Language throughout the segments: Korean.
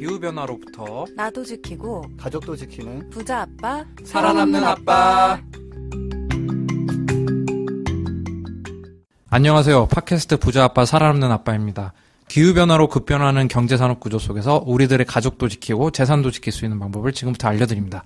기후변화로부터 나도 지키고 가족도 지키는 부자 아빠 살아남는 아빠. 안녕하세요. 팟캐스트 부자 아빠 살아남는 아빠입니다. 기후변화로 급변하는 경제산업구조 속에서 우리들의 가족도 지키고 재산도 지킬 수 있는 방법을 지금부터 알려드립니다.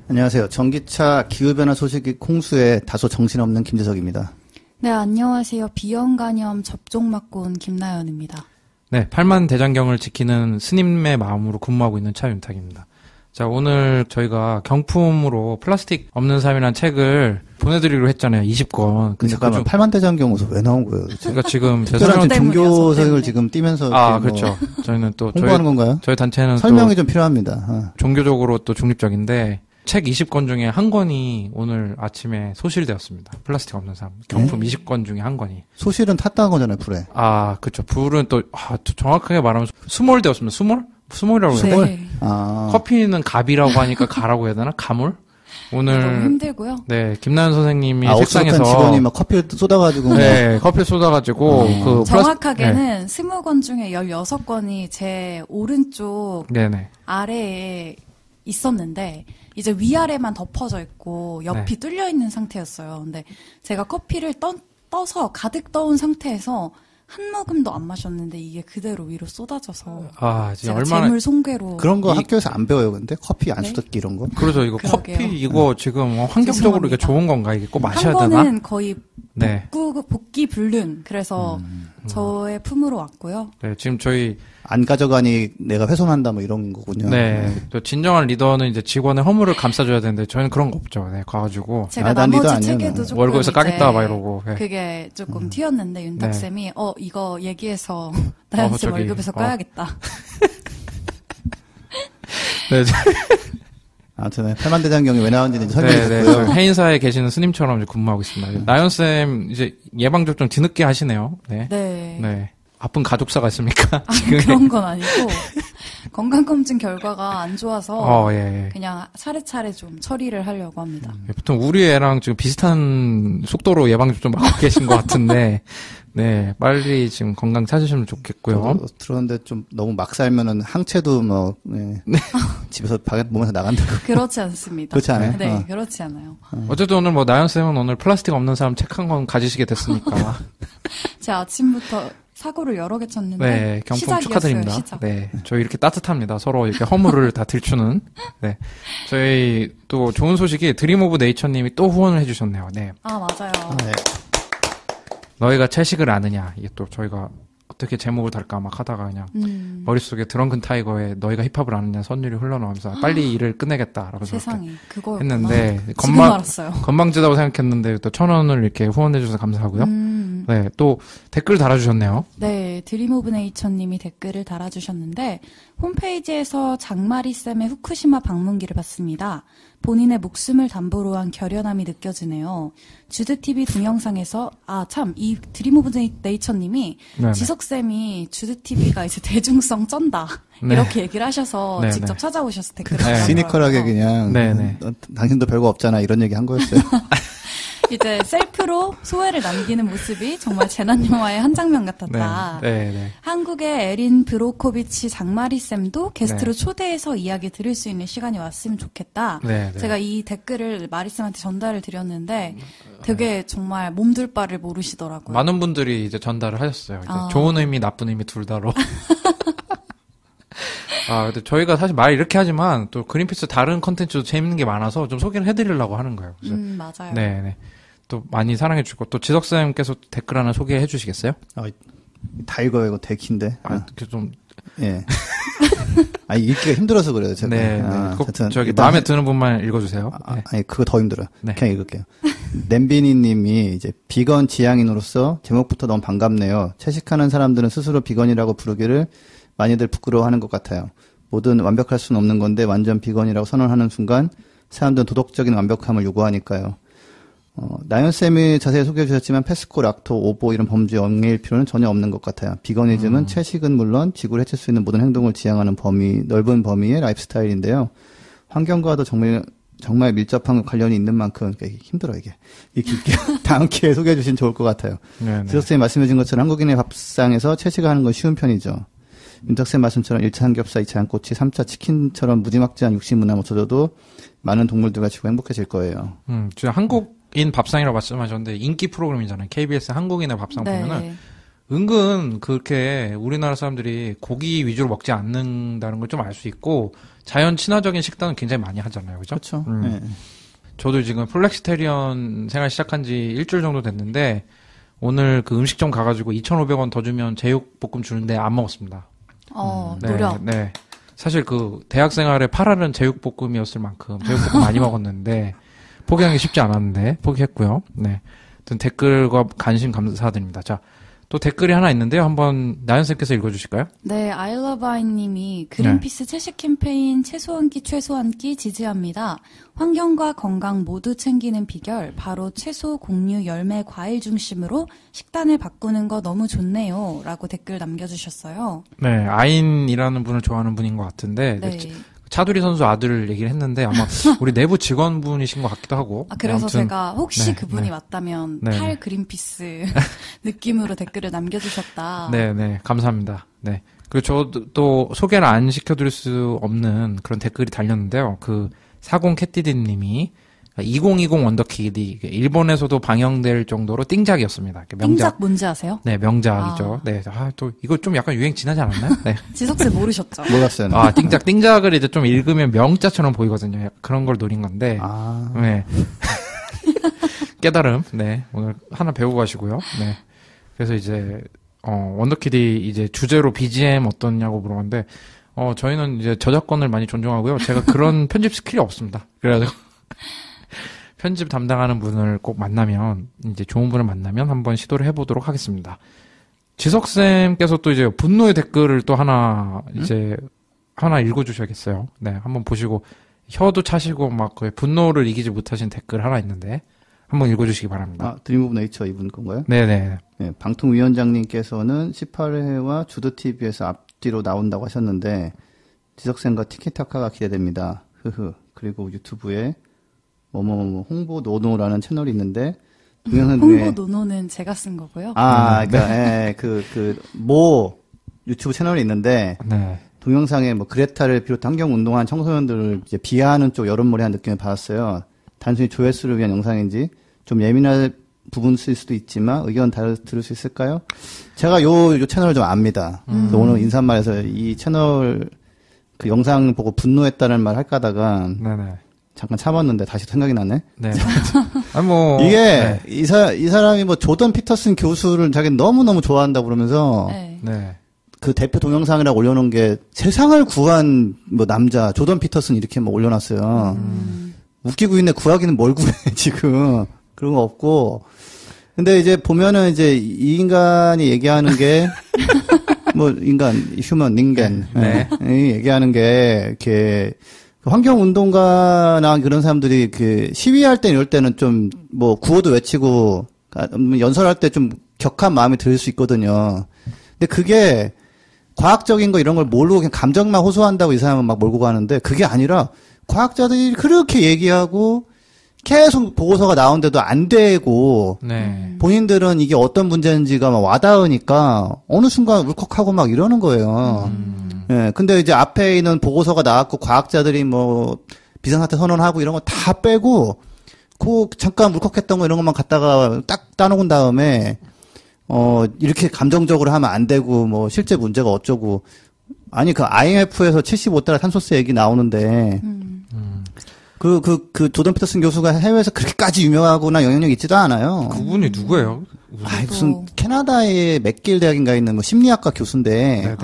안녕하세요. 전기차 기후변화 소식이 홍수에 다소 정신없는 김재석입니다. 네, 안녕하세요. 비형 간염 접종 맞고 온 김나연입니다. 네, 8만 대장경을 지키는 스님의 마음으로 근무하고 있는 차윤탁입니다. 자, 오늘 저희가 경품으로 플라스틱 없는 삶이라는 책을 보내드리기로 했잖아요. 20권. 근데 잠깐만, 8만 대장경에서 왜 나온 거예요? 그러니까 지금 특별한 종교석을 지금 띄면서 그렇죠. 저희는 또 홍보하는 건가요? 저희 단체는 설명이 좀 필요합니다. 종교적으로 또 중립적인데 책 20권 중에 한 권이 오늘 아침에 소실되었습니다. 플라스틱 없는 삶. 경품 20권 중에 한 권이. 소실은 탔다는 거잖아요, 불에. 아, 그렇죠. 불은 또 정확하게 말하면 수몰되었습니다. 수몰이라고 해야 되나? 네. 커피는 갑이라고 하니까 가라고 해야 되나? 가물? 오늘 너무 힘들고요. 네, 김나연 선생님이 책상에서 직원이 막 커피를 쏟아가지고 네, 커피를 쏟아가지고 그 정확하게는 20권 중에 16권이 제 오른쪽 네네. 아래에 있었는데 이제 위아래만 덮어져 있고 옆이 뚫려 있는 상태였어요. 근데 제가 커피를 떠서 가득 떠온 상태에서 한 모금도 안 마셨는데 이게 그대로 위로 쏟아져서 제가 얼마나 재물 손괴로 그런 거 학교에서 안 배워요, 근데 커피 안 쏟기 이런 거. 그래서 이거 그러게요. 커피 이거 지금 환경적으로 이게 좋은 건가? 이게 꼭 마셔야 되나? 한 번은 거의 네. 복귀 불능. 그래서 저의 품으로 왔고요. 네, 지금 저희 안 가져가니 내가 훼손한다 뭐 이런 거군요. 네. 또 진정한 리더는 이제 직원의 허물을 감싸줘야 되는데 저희는 그런 거 없죠. 네, 가가지고 제가 나머지 책에도 조금 월급에서 까겠다 막 이러고. 네. 그게 조금 튀었는데 윤탁 쌤이 이거 얘기해서 나연 쌤 월급에서 까야겠다. 네. 아무튼 8만 대장경이 왜 나온지는 설명했고요. 해인사에 계시는 스님처럼 이제 근무하고 있습니다. 나연 쌤 이제 예방 접종 뒤늦게 하시네요. 네. 네. 아픈 가족사가 있습니까? 그런 건 아니고 건강검진 결과가 안 좋아서 그냥 차례차례 좀 처리를 하려고 합니다. 보통 우리 애랑 지금 비슷한 속도로 예방접종 받고 계신 것 같은데 네, 빨리 지금 건강 찾으시면 좋겠고요. 들었는데 좀 너무 막 살면은 항체도 뭐 집에서 몸에서 나간다고. 그렇지 않습니다. 그렇지 않아요? 네, 그렇지 않아요. 어쨌든 오늘 뭐 나연 쌤은 오늘 플라스틱 없는 사람 책 한 권 가지시게 됐으니까. 제가 아침부터 사고를 여러 개 쳤는데 네, 경품 축하드립니다. 시작. 네, 저희 이렇게 따뜻합니다. 서로 이렇게 허물을 다 들추는. 네, 저희 또 좋은 소식이 드림 오브 네이처님이 또 후원을 해주셨네요. 네. 아 맞아요. 네. 너희가 채식을 아느냐? 이게 또 저희가 어떻게 제목을 달까 막 하다가 그냥 머릿속에 드렁큰 타이거에 너희가 힙합을 아느냐 선율이 흘러나오면서 빨리 일을 끝내겠다라고 세상에 그거 했는데 지금 알았어요. 건방지다고 생각했는데 또 1,000원을 이렇게 후원해 주셔서 감사하고요. 네, 또 댓글 달아주셨네요. 네, 드림 오브 네이처님이 댓글을 달아주셨는데 홈페이지에서 장마리 쌤의 후쿠시마 방문기를 봤습니다. 본인의 목숨을 담보로 한 결연함이 느껴지네요. 주드TV 동영상에서 이 드림 오브 네이처님이 지석쌤이 주드TV가 이제 대중성 쩐다 이렇게 얘기를 하셔서 직접 찾아오셔서 댓글을 시니컬하게 그냥 당신도 별거 없잖아 이런 얘기 한 거였어요. 이제 셀프로 소회를 남기는 모습이 정말 재난 영화의 한 장면 같았다. 한국의 에린 브로코비치 장마리 쌤도 게스트로 초대해서 이야기 들을 수 있는 시간이 왔으면 좋겠다. 제가 이 댓글을 마리 쌤한테 전달을 드렸는데 되게 정말 몸둘 바를 모르시더라고요. 많은 분들이 이제 전달을 하셨어요. 이제 좋은 의미, 나쁜 의미 둘 다로. 근데 저희가 사실 말 이렇게 하지만 또 그린피스 다른 컨텐츠도 재밌는 게 많아서 좀 소개를 해드리려고 하는 거예요. 그래서 맞아요. 네. 또 많이 사랑해주고 또 지석쌤께서 댓글 하나 소개해 주시겠어요? 다 읽어요. 이거 데키인데. 이렇게 좀. 예. 읽기가 힘들어서 그래요. 제가. 네. 꼭 저기 마음에 드는 분만 읽어주세요. 그거 더 힘들어요. 그냥 읽을게요. 냄비니님이 이제 비건 지향인으로서 제목부터 너무 반갑네요. 채식하는 사람들은 스스로 비건이라고 부르기를 많이들 부끄러워하는 것 같아요. 뭐든 완벽할 수는 없는 건데 완전 비건이라고 선언하는 순간 사람들은 도덕적인 완벽함을 요구하니까요. 나연쌤이 자세히 소개해 주셨지만 페스코, 락토, 오보 이런 범죄에 얽매일 필요는 전혀 없는 것 같아요. 비거니즘은 채식은 물론 지구를 해칠 수 있는 모든 행동을 지향하는 넓은 범위의 라이프 스타일인데요. 환경과도 정말 밀접한 관련이 있는 만큼 힘들어 이게 다음 기회에 소개해 주시면 좋을 것 같아요. 지석쌤이 말씀해 주신 것처럼 한국인의 밥상에서 채식을 하는 건 쉬운 편이죠. 윤탁쌤 말씀처럼 1차 삼겹살, 2차 양꼬치, 3차 치킨처럼 무지막지한 육식 문화 없어져도 많은 동물들과 지금 행복해질 거예요. 진짜 한국인 밥상이라고 말씀하셨는데 인기 프로그램이잖아요. KBS 한국인의 밥상 네. 보면은 은근 그렇게 우리나라 사람들이 고기 위주로 먹지 않는다는 걸 좀 알 수 있고 자연 친화적인 식단은 굉장히 많이 하잖아요. 그죠? 그렇죠. 네. 저도 지금 플렉시테리언 생활 시작한 지 일주일 정도 됐는데 오늘 그 음식점 가가지고 2,500원 더 주면 제육볶음 주는데 안 먹었습니다. 네, 노력. 네. 사실 그 대학 생활에 8알은 제육볶음이었을 만큼 제육볶음 많이 먹었는데 포기하기 쉽지 않았는데 포기했고요. 네. 아무튼 댓글과 관심 감사드립니다. 자, 또 댓글이 하나 있는데요. 한번 나연쌤께서 읽어주실까요? 네, 아이러바이님이 그린피스 채식 캠페인 채소 한 끼 최소 한 끼 지지합니다. 환경과 건강 모두 챙기는 비결 바로 채소, 곡류, 열매, 과일 중심으로 식단을 바꾸는 거 너무 좋네요. 라고 댓글 남겨주셨어요. 네, 아인이라는 분을 좋아하는 분인 것 같은데 네. 차두리 선수 아들 얘기를 했는데 아마 우리 내부 직원분이신 것 같기도 하고. 그래서 아무튼, 제가 혹시 네, 그분이 네. 맞다면 네, 탈 네. 그린피스 느낌으로 댓글을 남겨주셨다. 네, 감사합니다. 네. 그리고 저도 또 소개를 안 시켜드릴 수 없는 그런 댓글이 달렸는데요. 그 40캣디디님이 2020 원더키디 일본에서도 방영될 정도로 띵작이었습니다. 띵작 뭔지 아세요? 네, 명작이죠. 네, 또 이거 좀 약간 유행 지나지 않았나요? 네. 지석쌤 모르셨죠? 몰랐어요. 띵작을 이제 좀 읽으면 명자처럼 보이거든요. 약간 그런 걸 노린 건데. 네. 깨달음. 네. 오늘 하나 배우고 가시고요. 네. 그래서 이제 원더키디 이제 주제로 BGM 어떠냐고 물어봤는데 저희는 이제 저작권을 많이 존중하고요. 제가 그런 편집 스킬이 없습니다. 그래가지고 편집 담당하는 분을 꼭 만나면 이제 좋은 분을 만나면 한번 시도를 해보도록 하겠습니다. 지석쌤께서 또 이제 분노의 댓글을 또 하나 이제 하나 읽어주셔야겠어요. 네, 한번 보시고 혀도 차시고 막 거의 분노를 이기지 못하신 댓글 하나 있는데 한번 읽어주시기 바랍니다. 드림 오브 네이처 이분 건가요? 네네. 네, 방통위원장님께서는 18회와 주도TV에서 앞뒤로 나온다고 하셨는데 지석쌤과 티키타카가 기대됩니다. 그리고 유튜브에 홍보 노노라는 채널이 있는데 동영상 중에 홍보 노노는 제가 쓴 거고요. 모 유튜브 채널이 있는데 네. 동영상에 그레타를 비롯한 환경 운동한 청소년들을 이제 비하하는 쪽 여론몰이한 느낌을 받았어요. 단순히 조회수를 위한 영상인지 좀 예민할 부분일 수도 있지만 의견 들을 수 있을까요? 제가 요 채널을 좀 압니다. 그래서 오늘 인사말에서 이 채널 그 영상 보고 분노했다는 말 할까 하다가 네네. 잠깐 참았는데 다시 생각이 나네. 네. 이게 네. 이 사람이 조던 피터슨 교수를 자기는 너무너무 좋아한다고 그러면서 네. 그 대표 동영상이라고 올려놓은 게 세상을 구한 남자 조던 피터슨 이렇게 올려놨어요. 웃기고 있네. 구하기는 뭘 구해 지금. 그런 거 없고. 근데 이제 보면은 이제 이 인간이 얘기하는 게 휴먼 닌겐 얘기하는 게 이렇게 환경 운동가나 그런 사람들이 그 시위할 때 이럴 때는 좀 구호도 외치고 연설할 때 좀 격한 마음이 들 수 있거든요. 근데 그게 과학적인 거 이런 걸 모르고 그냥 감정만 호소한다고 이 사람은 막 몰고 가는데 그게 아니라 과학자들이 그렇게 얘기하고 계속 보고서가 나오는데도 안 되고 본인들은 이게 어떤 문제인지가 막 와닿으니까 어느 순간 울컥하고 막 이러는 거예요. 예, 근데 이제 앞에 있는 보고서가 나왔고 과학자들이 비상사태 선언하고 이런 거 다 빼고 잠깐 울컥했던 거 이런 것만 갖다가 딱 따놓은 다음에 이렇게 감정적으로 하면 안 되고 실제 문제가 어쩌고 아니 그 IMF에서 75달러 탄소세 얘기 나오는데 그 조던 피터슨 교수가 해외에서 그렇게까지 유명하거나 영향력 있지도 않아요. 그분이 누구예요? 무슨 캐나다의 맥길 대학인가 있는 심리학과 교수인데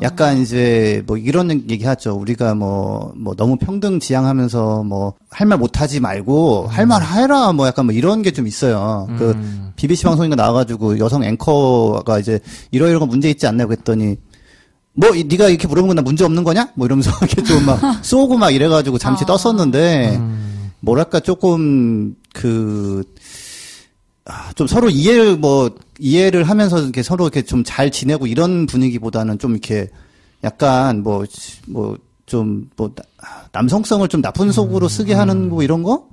약간 이제 이런 얘기 하죠. 우리가 너무 평등 지향하면서 할 말 못하지 말고 할 말 해라 약간 이런 게 좀 있어요. 그 BBC 방송인가 나와가지고 여성 앵커가 이제 이런 거 문제 있지 않나요? 그랬더니 네가 이렇게 물어본 건 나 문제 없는 거냐? 이러면서 이렇게 좀 쏘고 이래가지고 잠시 떴었는데, 뭐랄까, 조금, 좀 서로 이해를 하면서 이렇게 서로 이렇게 좀 잘 지내고 이런 분위기보다는 좀 이렇게 약간 남성성을 좀 나쁜 속으로 쓰게 하는 이런 거?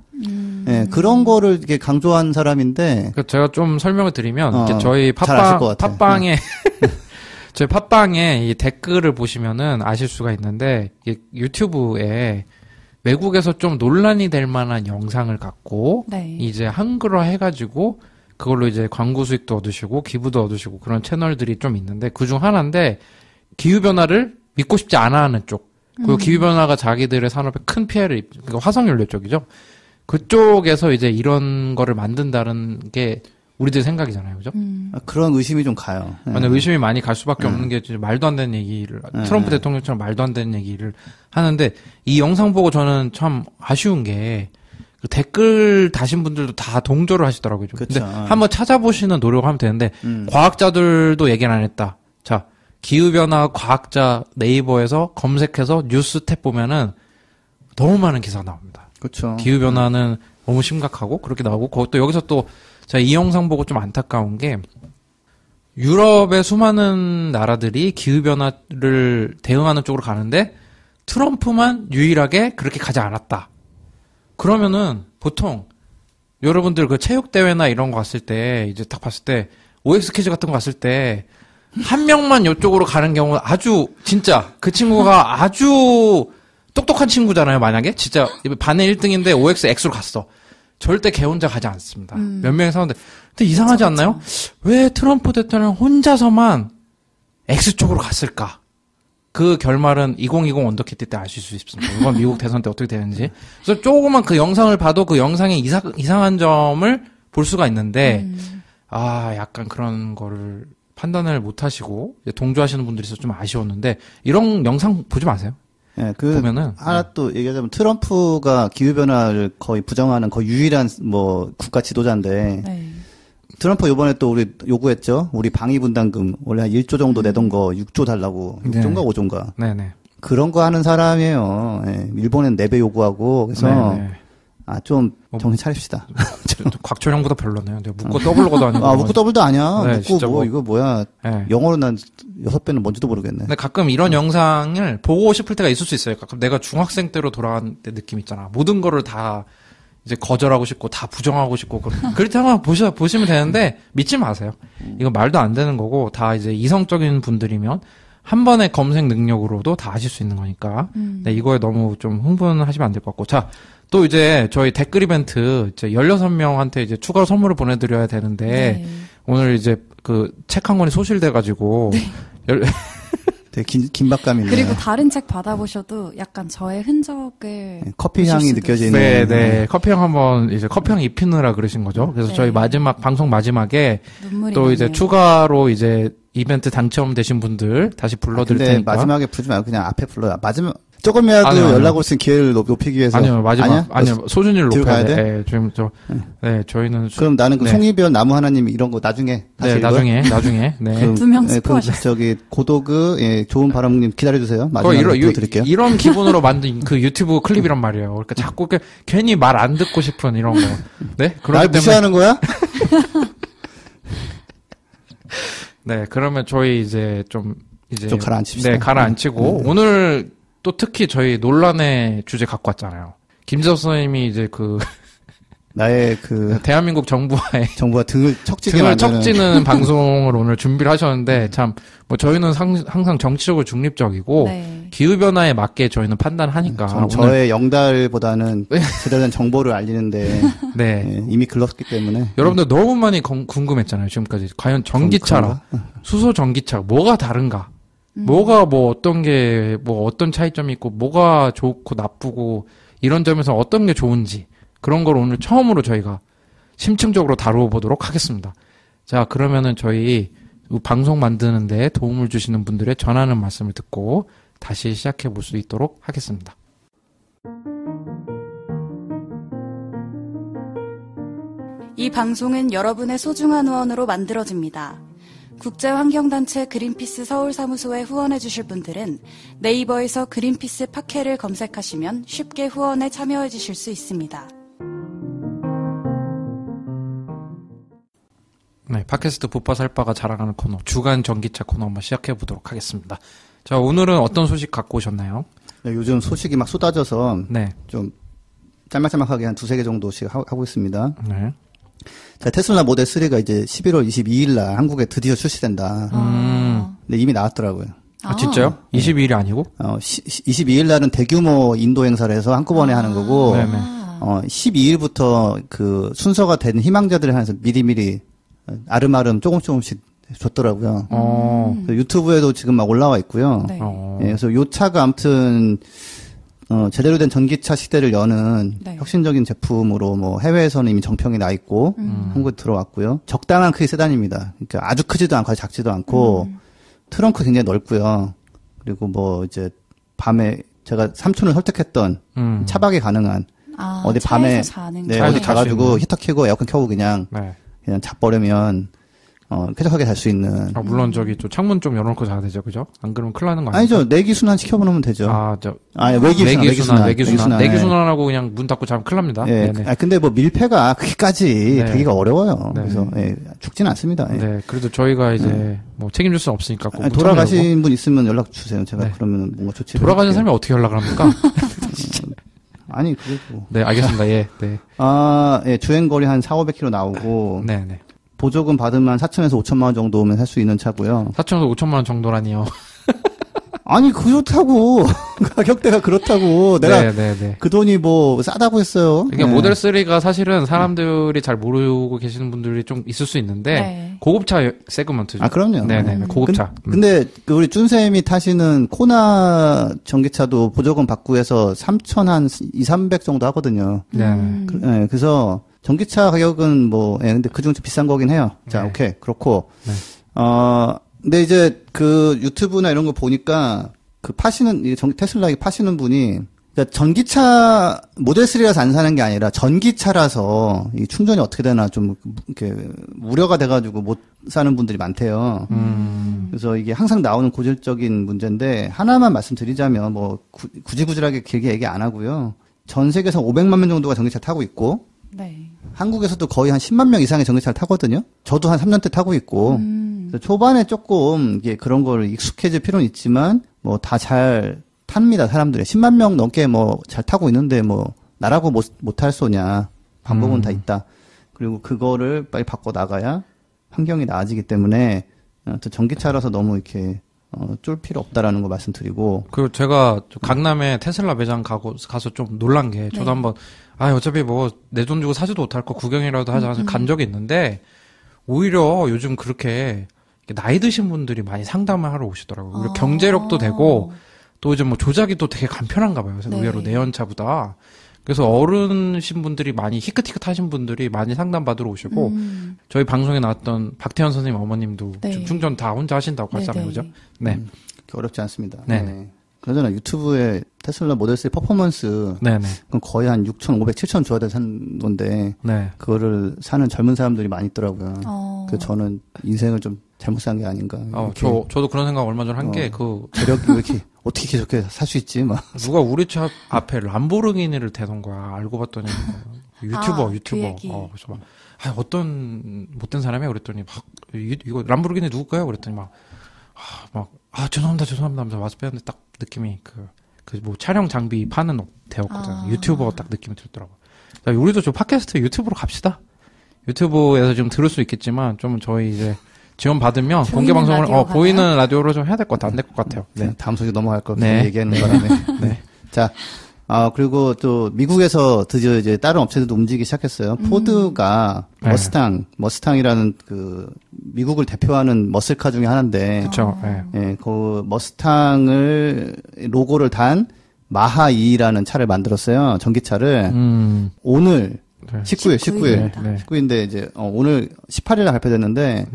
예, 그런 거를 이렇게 강조한 사람인데. 제가 좀 설명을 드리면, 저희 팟빵에, 제 팟빵에 이 댓글을 보시면은 아실 수가 있는데, 유튜브에 외국에서 좀 논란이 될 만한 영상을 갖고, 네. 이제 한글화 해가지고, 그걸로 이제 광고 수익도 얻으시고, 기부도 얻으시고, 그런 채널들이 좀 있는데, 그중 하나인데, 기후변화를 믿고 싶지 않아 하는 쪽. 그리고 기후변화가 자기들의 산업에 큰 피해를, 그러니까 화석연료 쪽이죠. 그쪽에서 이제 이런 거를 만든다는 게 우리들 생각이잖아요. 그죠? 그런 의심이 좀 가요. 네. 의심이 많이 갈 수밖에 없는 게 말도 안 되는 얘기를, 트럼프 대통령처럼 말도 안 되는 얘기를 하는데, 이 영상 보고 저는 참 아쉬운 게, 그 댓글 다신 분들도 다 동조를 하시더라고요. 근데 한번 찾아보시는 노력하면 되는데, 과학자들도 얘기는 안 했다. 자, 기후변화 과학자 네이버에서 검색해서 뉴스 탭 보면은 너무 많은 기사가 나옵니다. 그렇죠. 기후변화는 너무 심각하고 그렇게 나오고, 그것도 여기서 또 제가 이 영상 보고 좀 안타까운 게, 유럽의 수많은 나라들이 기후변화를 대응하는 쪽으로 가는데 트럼프만 유일하게 그렇게 가지 않았다. 그러면은 보통 여러분들 그 체육대회나 이런 거 갔을 때 이제 딱 봤을 때 OX 퀴즈 같은 거 갔을 때 한 명만 이쪽으로 가는 경우는 아주 진짜 그 친구가 아주 똑똑한 친구잖아요. 만약에 진짜 반에 1등인데 OX X로 갔어. 절대 걔 혼자 가지 않습니다. 몇 명이 사는데. 근데 이상하지 않나요? 왜 트럼프 대통령 혼자서만 X 쪽으로 갔을까? 그 결말은 2020 언더키트 때 아실 수 있습니다. 이번 미국 대선 때 어떻게 되는지. 그래서 조그만 그 영상을 봐도 그 영상의 이상한 점을 볼 수가 있는데, 약간 그런 거를 판단을 못 하시고, 동조하시는 분들이 있어서 좀 아쉬웠는데, 이런 영상 보지 마세요. 네, 보면은. 하나 또 얘기하자면 트럼프가 기후변화를 거의 부정하는 거의 유일한 국가 지도자인데, 네. 트럼프 요번에 또 우리 요구했죠. 우리 방위분담금 원래 한 1조 정도 내던 거 6조 달라고. 6조인가 5조인가. 네네. 그런 거 하는 사람이에요. 네, 일본은 4배 요구하고. 그래서 네네. 좀 정신 차립시다. 곽철형보다 별로네요. 묻고 더블로도 아니고. 묻고 더블도 아니야. 네, 묻고 이거 뭐야. 네. 영어로 난 6배는 뭔지도 모르겠네. 근데 가끔 이런 영상을 보고 싶을 때가 있을 수 있어요. 가끔 내가 중학생 때로 돌아간 때 느낌 있잖아. 모든 거를 다 이제 거절하고 싶고 다 부정하고 싶고 그럴 때 한번 보시면 되는데 믿지 마세요. 이거 말도 안 되는 거고 다 이제 이성적인 분들이면 한 번의 검색 능력으로도 다 아실 수 있는 거니까. 네, 이거에 너무 좀 흥분하시면 안 될 것 같고. 자, 또 이제 저희 댓글 이벤트 이제 16명한테 이제 추가로 선물을 보내드려야 되는데 네. 오늘 이제 그 책 한 권이 소실돼가지고 되게 긴박감이 있네요. 그리고 다른 책 받아보셔도 약간 저의 흔적을 커피 향이 느껴지는. 네. 커피향 한번 이제 커피향 입히느라 그러신 거죠. 그래서 네. 저희 방송 마지막에 눈물이 또 나네요. 이제 추가로 이제 이벤트 당첨되신 분들 다시 불러드릴 근데 테니까. 마지막에 부르지 말고 그냥 앞에 불러요. 마지막 조금이라도 아니요. 연락 올 수 있는 기회를 높이기 위해서. 아니요, 마지막. 아니요, 소준이를 높여야 돼. 돼? 지금 저희는. 그럼 나는 그 송이별 나무 하나님 이런 거 나중에 다시 읽어요? 나중에. 네. 2명 스포하셨어요. 고도그, 좋은 바람님 기다려주세요. 마지막에 보여드릴게요. 이런 기분으로 만든 그 유튜브 클립이란 말이에요. 그러니까 자꾸 괜히 말 안 듣고 싶은 이런 거. 네? 날 무시하는 거야? 네, 그러면 저희 이제 좀 가라앉힙시다. 네, 가라앉히고 오늘 또 특히 저희 논란의 주제 갖고 왔잖아요. 김지석 선생님이 이제 나의 대한민국 정부가 등을 척지는 방송을 오늘 준비를 하셨는데 참 저희는 항상 정치적으로 중립적이고 네. 기후변화에 맞게 저희는 판단하니까 저의 영달보다는 제대로 된 정보를 알리는데 네. 이미 글렀기 때문에 여러분들 너무 많이 궁금했잖아요. 지금까지 과연 전기차랑 수소 전기차 뭐가 다른가? 뭐가 어떤 게 어떤 차이점이 있고 뭐가 좋고 나쁘고 이런 점에서 어떤 게 좋은지 그런 걸 오늘 처음으로 저희가 심층적으로 다뤄보도록 하겠습니다. 자, 그러면은 저희 방송 만드는데 도움을 주시는 분들의 전하는 말씀을 듣고 다시 시작해 볼 수 있도록 하겠습니다. 이 방송은 여러분의 소중한 후원으로 만들어집니다. 국제환경단체 그린피스 서울사무소에 후원해주실 분들은 네이버에서 그린피스 팟캐를 검색하시면 쉽게 후원에 참여해주실 수 있습니다. 네, 팟캐스트 부파살바가 자랑하는 코너 주간 전기차 코너 한번 시작해 보도록 하겠습니다. 자, 오늘은 어떤 소식 갖고 오셨나요? 네, 요즘 소식이 막 쏟아져서 네. 좀 짤막짤막하게 한 2-3개 정도씩 하고 있습니다. 네. 자, 테슬라 모델 3가 이제 11월 22일 날 한국에 드디어 출시된다. 근데 이미 나왔더라고요. 아, 진짜요? 22일이 아니고? 22일 날은 대규모 인도 행사를 해서 한꺼번에 하는 거고, 12일부터 그 순서가 된 희망자들을 향해서 미리미리 아름아름 조금씩 줬더라고요. 유튜브에도 지금 막 올라와 있고요. 네. 예, 그래서 요 차가 아무튼 제대로 된 전기차 시대를 여는 네. 혁신적인 제품으로 뭐 해외에서는 이미 정평이 나 있고 한국에 들어왔고요. 적당한 크기 세단입니다. 그러니까 아주 크지도 않고 아주 작지도 않고 트렁크 굉장히 넓고요. 그리고 뭐 이제 밤에 제가 삼촌을 설득했던 차박이 가능한 어디 밤에 네, 어디 가가지고 히터 켜고 에어컨 켜고 그냥 자버리면 쾌적하게 잘 수 있는. 아, 물론 저기 또 창문 좀 열어놓고 자야 되죠, 그죠? 안 그러면 큰일 나는 거 아니죠? 아니죠. 내기순환 시켜보면 되죠. 외기순환. 내기순환하고 그냥 문 닫고 자면 큰일 납니다. 예. 아, 근데 뭐 밀폐가 그게까지 되기가 어려워요. 네. 그래서, 죽지는 않습니다. 예. 네. 그래도 저희가 이제 뭐 책임질 수 없으니까. 꼭 돌아가신 분 있으면 연락 주세요. 제가 그러면 뭔가 조치. 돌아가신 사람이 어떻게 연락을 합니까? 아니, 그래도. 네, 알겠습니다. 예, 네. 주행거리 한 4,500km 나오고. 네네. 보조금 받으면 4천에서 5천만 원 정도 오면 살 수 있는 차고요. 4천에서 5천만 원 정도라니요. 아니 그렇다고 가격대가 그렇다고 내가 그 돈이 뭐 싸다고 했어요. 그러니까 모델 3가 사실은 사람들이 잘 모르고 계시는 분들이 좀 있을 수 있는데 고급차 세그먼트죠. 아 그럼요. 네네 고급차. 근데 우리 쭌쌤이 타시는 코나 전기차도 보조금 받고 해서 3천 한 2,300 정도 하거든요. 네. 그래서 전기차 가격은 근데 그중 좀 비싼 거긴 해요. 자, 오케이. 그렇고. 네. 근데 이제 그 유튜브나 이런 거 보니까 테슬라 파시는 분이, 그러니까 전기차 모델 3라서 안 사는 게 아니라 전기차라서 이 충전이 어떻게 되나 좀 이렇게 우려가 돼가지고 못 사는 분들이 많대요. 그래서 이게 항상 나오는 고질적인 문제인데 하나만 말씀드리자면 구질하게 길게 얘기 안 하고요. 전 세계에서 500만 명 정도가 전기차 타고 있고, 네. 한국에서도 거의 한 10만 명 이상의 전기차를 타거든요. 저도 한 3년째 타고 있고. 그래서 초반에 조금 이게 그런 걸 익숙해질 필요는 있지만 다 잘 탑니다, 사람들이. 10만 명 넘게 잘 타고 있는데 나라고 못 탈 소냐. 방법은 다 있다. 그리고 그거를 빨리 바꿔 나가야 환경이 나아지기 때문에 전기차라서 너무 이렇게 쫄 필요 없다라는 거 말씀드리고. 그리고 제가 강남에 테슬라 매장 가서 좀 놀란 게 저도 한번 어차피 내 돈 주고 사지도 못할 거 구경이라도 하자 해서 간 적이 있는데 오히려 요즘 그렇게 나이 드신 분들이 많이 상담을 하러 오시더라고요. 오히려 경제력도 되고 또 이제 조작이 또 되게 간편한가 봐요. 그래서 의외로 내연차보다. 그래서 어른신 분들이 많이 히끗히끗 하신 분들이 많이 상담 받으러 오시고 저희 방송에 나왔던 박태현 선생님 어머님도 충전 다 혼자 하신다고 하잖아요. 그죠? 네. 어렵지 않습니다. 네. 그러잖아 유튜브에 테슬라 모델 3 퍼포먼스 그건 거의 한 6,500, 7,000 줘야 산 건데 그거를 사는 젊은 사람들이 많이 있더라고요. 그래서 저는 인생을 좀 잘못 산 게 아닌가. 저도 그런 생각 얼마 전에 한 게 재력이 왜 이렇게 어떻게 저렇게 살 수 있지 막. 누가 우리 차 앞에 람보르기니를 대던 거야. 알고 봤더니 유튜버. 그래서 막 어떤 못된 사람이야 그랬더니 이거 람보르기니 누굴까요? 그랬더니 죄송합니다 하면서 와서 빼는데 딱 느낌이 촬영 장비 파는 데였거든. 유튜버 딱 느낌이 들더라고. 자, 우리도 좀 팟캐스트 유튜브로 갑시다. 유튜브에서 좀 들을 수 있겠지만 좀 저희 이제 지원 받으면 공개 방송을 보이는 라디오로 좀 해야 될 것 같아. 안 될 것 같아요. 네. 다음 소식 넘어갈 거 얘기하는 바람에. 네. 자, 그리고 또 미국에서 드디어 이제 다른 업체들도 움직이기 시작했어요. 포드가 머스탕이라는 미국을 대표하는 머슬카 중에 하나인데. 그렇죠. 그 머스탕을 로고를 단 마하 2라는 차를 만들었어요. 전기차를. 오늘 19일. 19일인데 이제 오늘 18일에 발표됐는데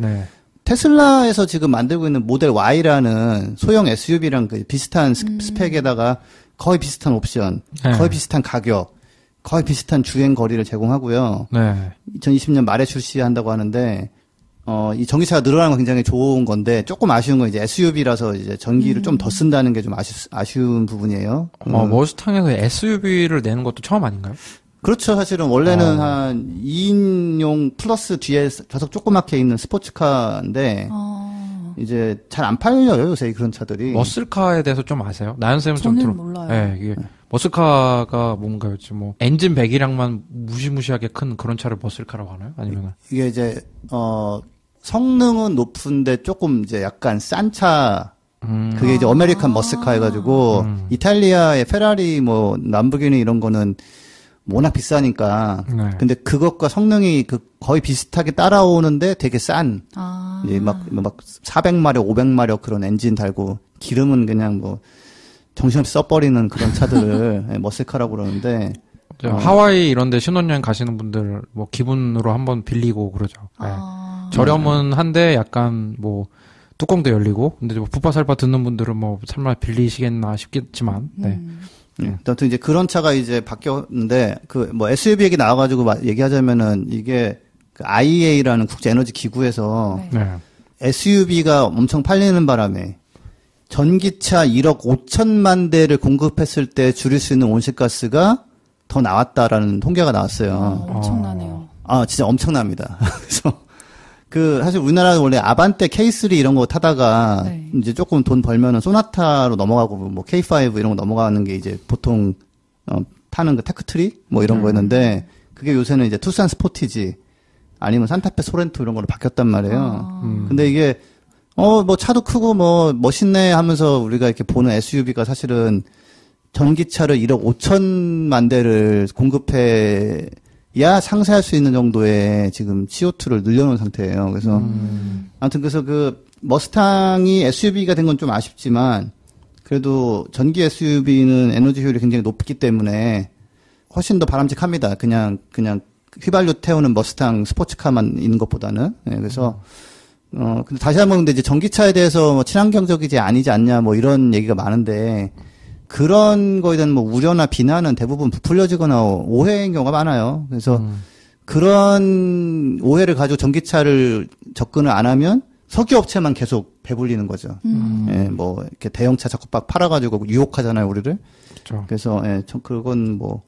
테슬라에서 지금 만들고 있는 모델 Y라는 소형 SUV랑 비슷한 스펙에다가 거의 비슷한 옵션, 거의 비슷한 가격, 거의 비슷한 주행 거리를 제공하고요. 2020년 말에 출시한다고 하는데 이 전기차가 늘어나는 건 굉장히 좋은 건데 조금 아쉬운 건 이제 SUV라서 이제 전기를 좀 더 쓴다는 게 좀 아쉬운 부분이에요. 머스탕에서 SUV를 내는 것도 처음 아닌가요? 그렇죠. 사실은 원래는 한 2인용 플러스 뒤에 좌석 조그맣게 있는 스포츠카인데 이제 잘 안 팔려요 요새 그런 차들이. 머슬카에 대해서 좀 아세요? 나연쌤은 좀 저는 몰라요. 네, 이게 머슬카가 뭔가요? 엔진 배기량만 무시무시하게 큰 그런 차를 머슬카라고 하나요? 아니면 이게 이제 성능은 높은데 조금 이제 약간 싼 차, 그게 이제 아메리칸 머스카 해가지고, 이탈리아의 페라리, 뭐, 람보르기니 이런 거는 워낙 비싸니까. 네. 근데 그것과 성능이 거의 비슷하게 따라오는데 되게 싼. 이제 막 400마력, 500마력 그런 엔진 달고, 기름은 그냥 뭐, 정신없이 써버리는 그런 차들을 머스카라고 그러는데. 하와이 이런 데 신혼여행 가시는 분들, 뭐, 기분으로 한번 빌리고 그러죠. 네. 저렴은 한데 약간 뭐, 뚜껑도 열리고, 근데 뭐 붓바살바 듣는 분들은 뭐 설마 빌리시겠나 싶겠지만, 네. 아무튼 이제 그런 차가 이제 바뀌었는데 그 뭐 SUV 얘기 나와가지고 얘기하자면은 이게 그 IEA라는 국제 에너지 기구에서 네. SUV가 엄청 팔리는 바람에 전기차 1억 5천만 대를 공급했을 때 줄일 수 있는 온실가스가 더 나왔다라는 통계가 나왔어요. 엄청나네요. 진짜 엄청납니다. 그래서 사실 우리나라는 원래 아반떼 K3 이런 거 타다가, 네. 이제 조금 돈 벌면은 소나타로 넘어가고, 뭐 K5 이런 거 넘어가는 게 이제 보통, 타는 그 테크트리? 뭐 이런 거였는데, 그게 요새는 이제 투싼 스포티지, 아니면 산타페 소렌토 이런 걸로 바뀌었단 말이에요. 근데 이게, 뭐 차도 크고 뭐 멋있네 하면서 우리가 이렇게 보는 SUV가 사실은 전기차를 1억 5천만 대를 공급해야 상쇄할 수 있는 정도의 지금 CO2를 늘려놓은 상태예요. 그래서 아무튼 그래서 그 머스탕이 SUV가 된 건 좀 아쉽지만 그래도 전기 SUV는 에너지 효율이 굉장히 높기 때문에 훨씬 더 바람직합니다. 그냥 휘발유 태우는 머스탕 스포츠카만 있는 것보다는. 네, 그래서 근데 다시 한번 근데 이제 전기차에 대해서 뭐 친환경적이지 아니지 않냐 뭐 이런 얘기가 많은데 그런 거에 대한 뭐 우려나 비난은 대부분 부풀려지거나 오해인 경우가 많아요. 그래서 그런 오해를 가지고 전기차를 접근을 안 하면 석유 업체만 계속 배불리는 거죠. 예, 뭐 이렇게 대형차 자꾸 막 팔아가지고 유혹하잖아요, 우리를. 그렇죠. 그래서 그건 뭐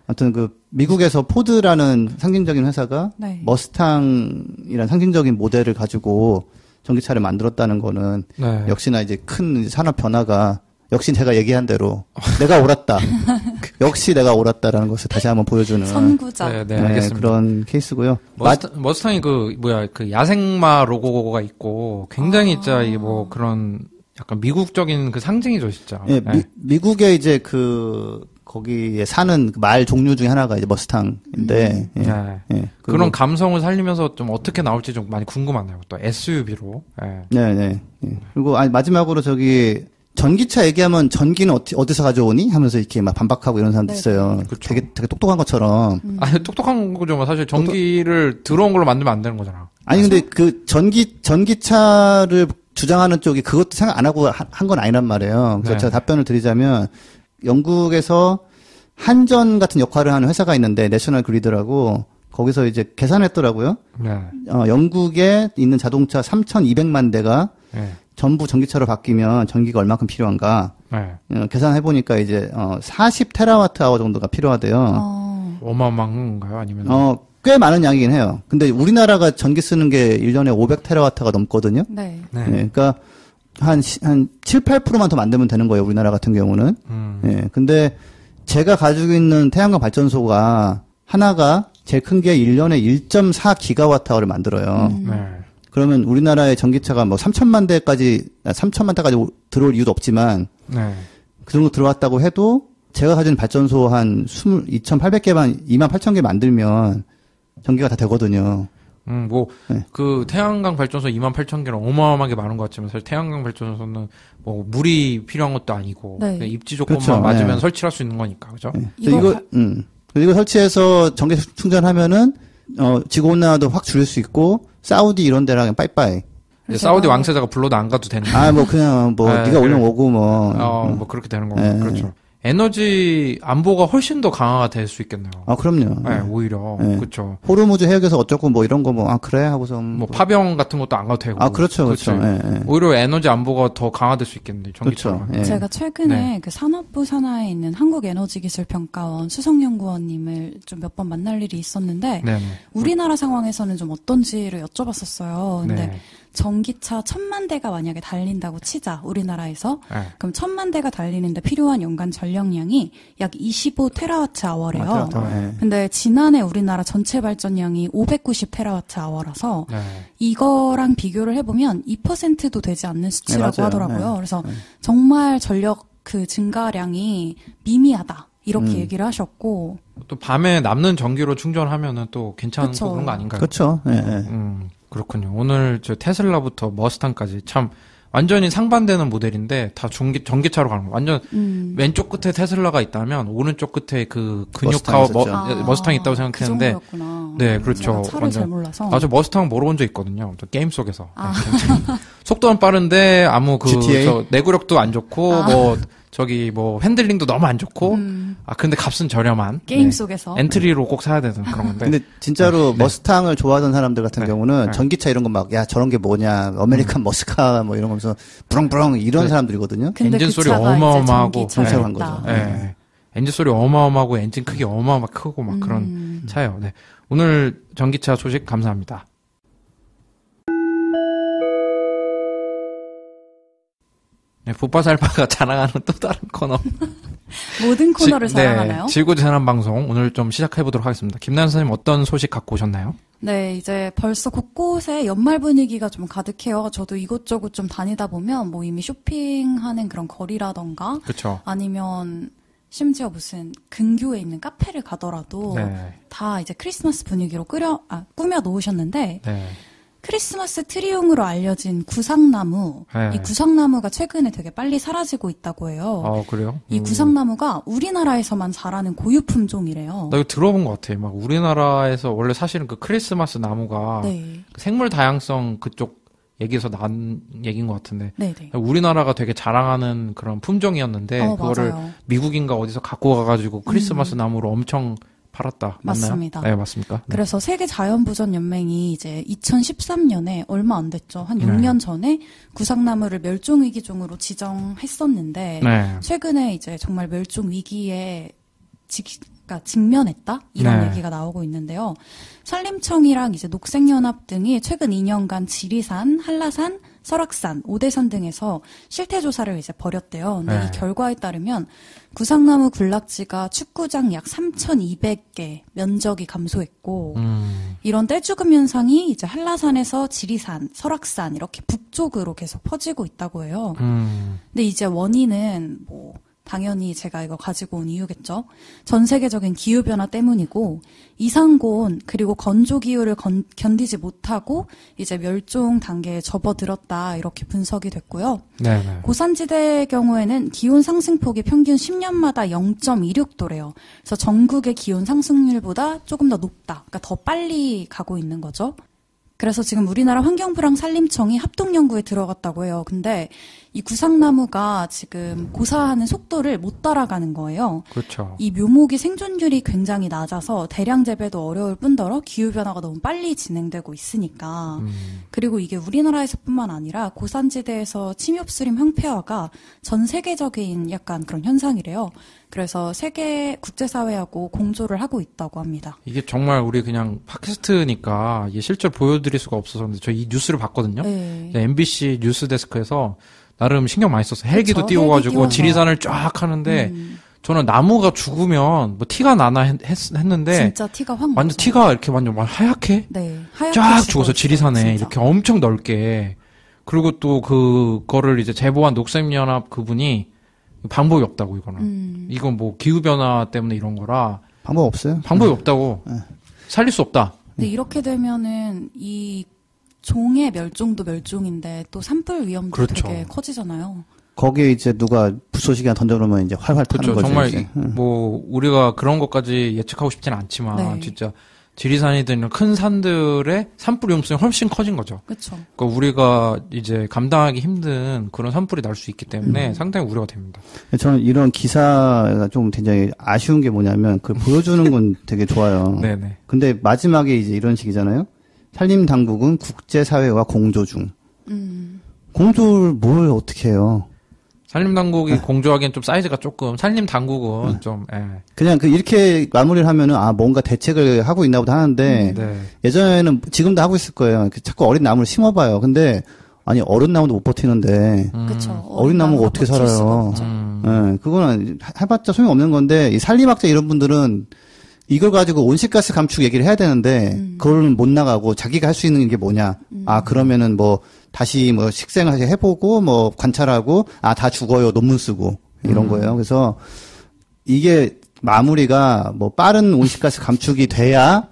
아무튼 그 미국에서 포드라는 상징적인 회사가 네. 머스탕이라는 상징적인 모델을 가지고 전기차를 만들었다는 거는 네. 역시나 이제 큰 산업 변화가 역시 제가 얘기한 대로 내가 옳았다. 역시 내가 옳았다라는 것을 다시 한번 보여주는 선구자. 네, 알겠습니다. 그런 케이스고요. 머스탕이 그 야생마 로고가 있고 굉장히 진짜 이게 뭐 그런 약간 미국적인 그 상징이죠, 진짜. 예, 미국에 이제 거기에 사는 말 종류 중에 하나가 이제 머스탕인데 그런 감성을 살리면서 좀 어떻게 나올지 좀 많이 궁금하네요. 또 SUV로. 네. 그리고 마지막으로 전기차 얘기하면 전기는 어디서 가져오니? 하면서 이렇게 막 반박하고 이런 사람도 있어요. 그렇죠. 되게 똑똑한 것처럼. 아니, 똑똑한 거죠. 사실 전기를 들어온 걸로 만들면 안 되는 거잖아. 아니, 근데 그 전기차를 주장하는 쪽이 그것도 생각 안 하고 한 건 아니란 말이에요. 그래서 제가 답변을 드리자면 영국에서 한전 같은 역할을 하는 회사가 있는데 내셔널 그리드라고 거기서 이제 계산했더라고요. 네. 영국에 있는 자동차 3,200만 대가 전부 전기차로 바뀌면 전기가 얼마큼 필요한가. 계산해보니까 이제, 40테라와트 아워 정도가 필요하대요. 어마어마한 건가요? 아니면? 꽤 많은 양이긴 해요. 근데 우리나라가 전기 쓰는 게 1년에 500테라와트가 넘거든요. 네. 그러니까 한 7, 8%만 더 만들면 되는 거예요. 우리나라 같은 경우는. 근데 제가 가지고 있는 태양광 발전소가 하나가 제일 큰 게 1년에 1.4 기가와트 아워를 만들어요. 그러면 우리나라의 전기차가 뭐 3천만 대까지 들어올 이유도 없지만 그 정도 들어왔다고 해도 제가 가진 발전소 한 2,800개만 28,000개 만들면 전기가 다 되거든요. 그 태양광 발전소 28,000개는 어마어마하게 많은 것 같지만 사실 태양광 발전소는 뭐 물이 필요한 것도 아니고 입지 조건만 그렇죠. 맞으면 설치할 수 있는 거니까. 그죠? 이거 설치해서 전기 충전하면은 지구 온난화도 확 줄일 수 있고 사우디 이런 데랑 그냥 빠이빠이. 사우디 왕세자가 불러도 안 가도 되는. 그냥 네가 오면 오고 뭐 그렇게 되는 거고. 그렇죠. 에너지 안보가 훨씬 더 강화가 될 수 있겠네요. 그럼요. 오히려. 그렇죠. 호르무즈 해역에서 어쩌고 뭐 이런 거 그래 하고서 파병 같은 것도 안 가도 되고. 그렇죠. 오히려 에너지 안보가 더 강화될 수 있겠네요. 전기처럼. 그렇죠. 제가 최근에 그 산업부 산하에 있는 한국에너지기술평가원 수석연구원님을 좀 몇 번 만날 일이 있었는데 우리나라 상황에서는 좀 어떤지를 여쭤봤었어요. 근데 전기차 1000만 대가 만약에 달린다고 치자, 우리나라에서. 네. 그럼 1000만 대가 달리는데 필요한 연간 전력량이 약 25테라와트-아워래요. 맞아요. 근데 지난해 우리나라 전체 발전량이 590테라와트-아워라서 네. 이거랑 비교를 해보면 2%도 되지 않는 수치라고 네, 맞아요. 하더라고요. 네. 그래서 정말 전력 그 증가량이 미미하다. 이렇게 얘기를 하셨고. 또 밤에 남는 전기로 충전하면은 또 괜찮은 그쵸. 그런 거 아닌가요? 그렇죠. 예, 예. 그렇군요. 오늘 저 테슬라부터 머스탕까지 참 완전히 상반되는 모델인데 다 전기차로 가는 거. 완전 왼쪽 끝에 테슬라가 있다면 오른쪽 끝에 그 근육화 머스탕이 있다고 생각했는데. 그 정도였구나. 네, 그렇죠. 차를 잘 몰라서. 저 머스탕 몰아본 적 있거든요. 저 게임 속에서. 네, 속도는 빠른데 아무 저 내구력도 안 좋고 뭐 핸들링도 너무 안 좋고 근데 값은 저렴한 게임 속에서 엔트리로 꼭 사야 되는 그런 건데. 근데 진짜로 머스탕을 좋아하던 사람들 같은 경우는 전기차 이런 거 막 야 저런 게 뭐냐 아메리칸 머스카 뭐 이런 거면서 부렁부렁 이런 사람들이거든요. 근데 엔진 그 소리 차가 어마어마하고 성장한 거죠. 네. 엔진 소리 어마어마하고 엔진 크기 어마어마 크고 막 그런 차예요. 네. 오늘 전기차 소식 감사합니다. 네, 봇바살바가 자랑하는 또 다른 코너. 모든 코너를 자랑하나요? 네, 지구재난 방송 오늘 좀 시작해보도록 하겠습니다. 김나연 선생님 어떤 소식 갖고 오셨나요? 네, 이제 벌써 곳곳에 연말 분위기가 좀 가득해요. 저도 이곳저곳 좀 다니다 보면 뭐 이미 쇼핑하는 그런 거리라던가 그렇죠. 아니면 심지어 무슨 근교에 있는 카페를 가더라도 다 이제 크리스마스 분위기로 꾸며 놓으셨는데 네. 크리스마스 트리용으로 알려진 구상나무. 이 구상나무가 최근에 되게 빨리 사라지고 있다고 해요. 그래요? 이 구상나무가 우리나라에서만 자라는 고유 품종이래요. 나 이거 들어본 것 같아. 막 우리나라에서 원래 사실은 그 크리스마스 나무가 그 생물 다양성 그쪽 얘기에서 난 얘기인 것 같은데 우리나라가 되게 자랑하는 그런 품종이었는데 그거를 맞아요. 미국인가 어디서 갖고 가가지고 크리스마스 나무로 엄청 팔았다. 맞나요? 맞습니다. 네, 맞습니까? 그래서 세계 자연보전 연맹이 이제 2013년에 얼마 안 됐죠. 한 6년 전에 구상나무를 멸종 위기종으로 지정했었는데 최근에 이제 정말 멸종 위기에 직면했다? 이런 얘기가 나오고 있는데요. 산림청이랑 이제 녹색연합 등이 최근 2년간 지리산, 한라산, 설악산, 오대산 등에서 실태 조사를 이제 벌였대요. 근데 이 결과에 따르면 구상나무 군락지가 축구장 약 3,200개 면적이 감소했고 이런 떼죽음 현상이 이제 한라산에서 지리산, 설악산 이렇게 북쪽으로 계속 퍼지고 있다고 해요. 근데 이제 원인은 뭐 당연히 제가 이거 가지고 온 이유겠죠. 전 세계적인 기후변화 때문이고 이상고온 그리고 건조 기후를 견디지 못하고 이제 멸종 단계에 접어들었다 이렇게 분석이 됐고요. 고산지대의 경우에는 기온 상승폭이 평균 10년마다 0.26도래요. 그래서 전국의 기온 상승률보다 조금 더 높다. 그러니까 더 빨리 가고 있는 거죠. 그래서 지금 우리나라 환경부랑 산림청이 합동연구에 들어갔다고 해요. 근데 이 구상나무가 지금 고사하는 속도를 못 따라가는 거예요. 그렇죠. 이 묘목이 생존율이 굉장히 낮아서 대량 재배도 어려울 뿐더러 기후변화가 너무 빨리 진행되고 있으니까. 그리고 이게 우리나라에서뿐만 아니라 고산지대에서 침엽수림 형태화가 전 세계적인 약간 그런 현상이래요. 그래서 세계 국제사회하고 공조를 하고 있다고 합니다. 이게 정말 우리 그냥 팟캐스트니까 이게 실제로 보여드릴 수가 없어서 근데 저 이 뉴스를 봤거든요. MBC 뉴스 데스크에서 나름 신경 많이 썼어요. 헬기도 띄워가지고 지리산을 쫙 하는데 저는 나무가 죽으면 뭐 티가 나나 했는데 진짜 티가 확 완전 나죠. 티가 이렇게 완전 하얗게 하얗게 쫙 죽어서 지리산에 진짜. 이렇게 엄청 넓게 그리고 또 그거를 이제 제보한 녹색연합 그분이 방법이 없다고 이거는 이건 뭐 기후변화 때문에 이런 거라 방법 없어요? 방법이 없다고 살릴 수 없다. 근데 이렇게 되면은 이 종의 멸종도 멸종인데 또 산불 위험도 되게 커지잖아요. 거기에 이제 누가 불쏘시개 던져놓으면 이제 활활 타는 거죠. 정말 이제. 뭐 우리가 그런 것까지 예측하고 싶지는 않지만 진짜 지리산이든 이런 큰 산들의 산불 위험성이 훨씬 커진 거죠. 그렇죠. 그러니까 우리가 이제 감당하기 힘든 그런 산불이 날 수 있기 때문에 상당히 우려가 됩니다. 저는 이런 기사가 좀 굉장히 아쉬운 게 뭐냐면 그걸 보여주는 건 되게 좋아요. 네네. 근데 마지막에 이제 이런 식이잖아요. 산림당국은 국제사회와 공조 중. 공조를 뭘 어떻게 해요? 산림당국이 공조하기엔 좀 사이즈가 조금, 산림당국은 좀, 예. 그냥 이렇게 마무리를 하면은, 뭔가 대책을 하고 있나 보다 하는데, 네. 예전에는 지금도 하고 있을 거예요. 자꾸 어린 나무를 심어봐요. 근데, 아니, 어른 나무도 못 버티는데, 그쵸. 어린 나무가 어떻게 살아요. 예, 그거는 해봤자 소용없는 건데, 이 산림학자 이런 분들은 이걸 가지고 온실가스 감축 얘기를 해야 되는데, 그걸 못 나가고 자기가 할 수 있는 게 뭐냐. 그러면은 다시 식생을 해보고, 관찰하고, 다 죽어요. 논문 쓰고, 이런 거예요. 그래서 이게 마무리가 빠른 온실가스 감축이 돼야,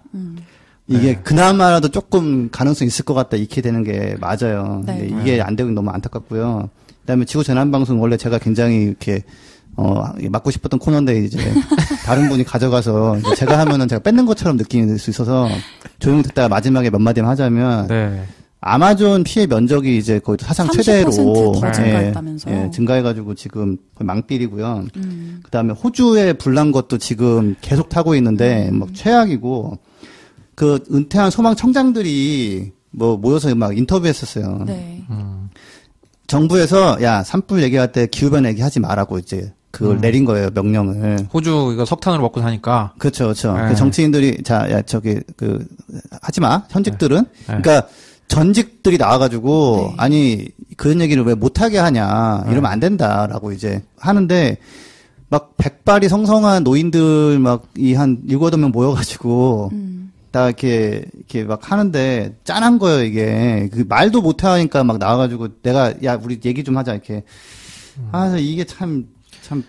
이게 네. 그나마라도 조금 가능성이 있을 것 같다, 이렇게 되는 게 맞아요. 네. 근데 이게 안 되고 너무 안타깝고요. 그 다음에 지구재난방송 원래 제가 굉장히 이렇게, 맡고 싶었던 코너인데 이제 다른 분이 가져가서 이제 제가 하면은 제가 뺏는 것처럼 느낄 수 있어서 조용히 듣다가 마지막에 몇 마디만 하자면, 네. 아마존 피해 면적이 이제 거의 사상 최대로 더 증가했다면서요? 증가해가지고 지금 거의 망필이고요. 그 다음에 호주에 불난 것도 지금 계속 타고 있는데 최악이고 은퇴한 소방 청장들이 모여서 막 인터뷰했었어요. 네. 정부에서 산불 얘기할 때 기후변화 얘기하지 말라고 이제 그걸 내린 거예요, 명령을. 호주 이거 석탄으로 먹고 사니까. 그렇죠. 네. 그 정치인들이 하지 마. 현직들은. 네. 그러니까 전직들이 나와가지고, 네. 아니, 그런 얘기를 왜 못하게 하냐, 이러면 안 된다라고 이제 하는데, 막, 백발이 성성한 노인들 한 7-8명 모여가지고, 다 이렇게 막 하는데, 짠한 거예요, 이게. 말도 못하니까 막 나와가지고, 우리 얘기 좀 하자, 이렇게. 그래서 이게 참.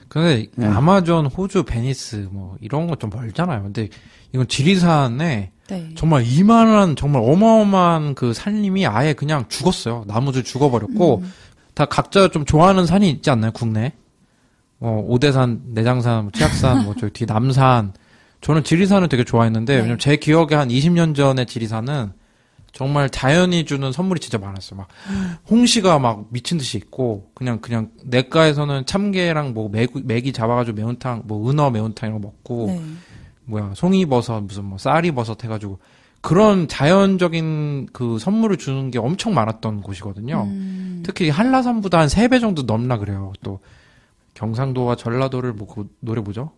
근데, 아마존, 호주, 베니스, 이런 거 좀 멀잖아요. 근데, 이건 지리산에, 네. 정말 이만한 정말 어마어마한 그 산림이 아예 그냥 죽었어요. 나무들 죽어버렸고 다 각자 좀 좋아하는 산이 있지 않나요? 국내 오대산, 내장산, 치악산, 저기 뒤 남산. 저는 지리산을 되게 좋아했는데 네. 왜냐면 제 기억에 한 20년 전에 지리산은 정말 자연이 주는 선물이 진짜 많았어요. 막 홍시가 막 미친 듯이 있고 그냥 냇가에서는 참게랑 메기 잡아가지고 매운탕, 은어 매운탕 이런 거 먹고. 네. 송이버섯, 무슨 쌀이버섯 해가지고, 그런 자연적인 그 선물을 주는 게 엄청 많았던 곳이거든요. 특히 한라산보다 한 3배 정도 넘나 그래요. 또, 경상도와 전라도를 그 노래 뭐죠?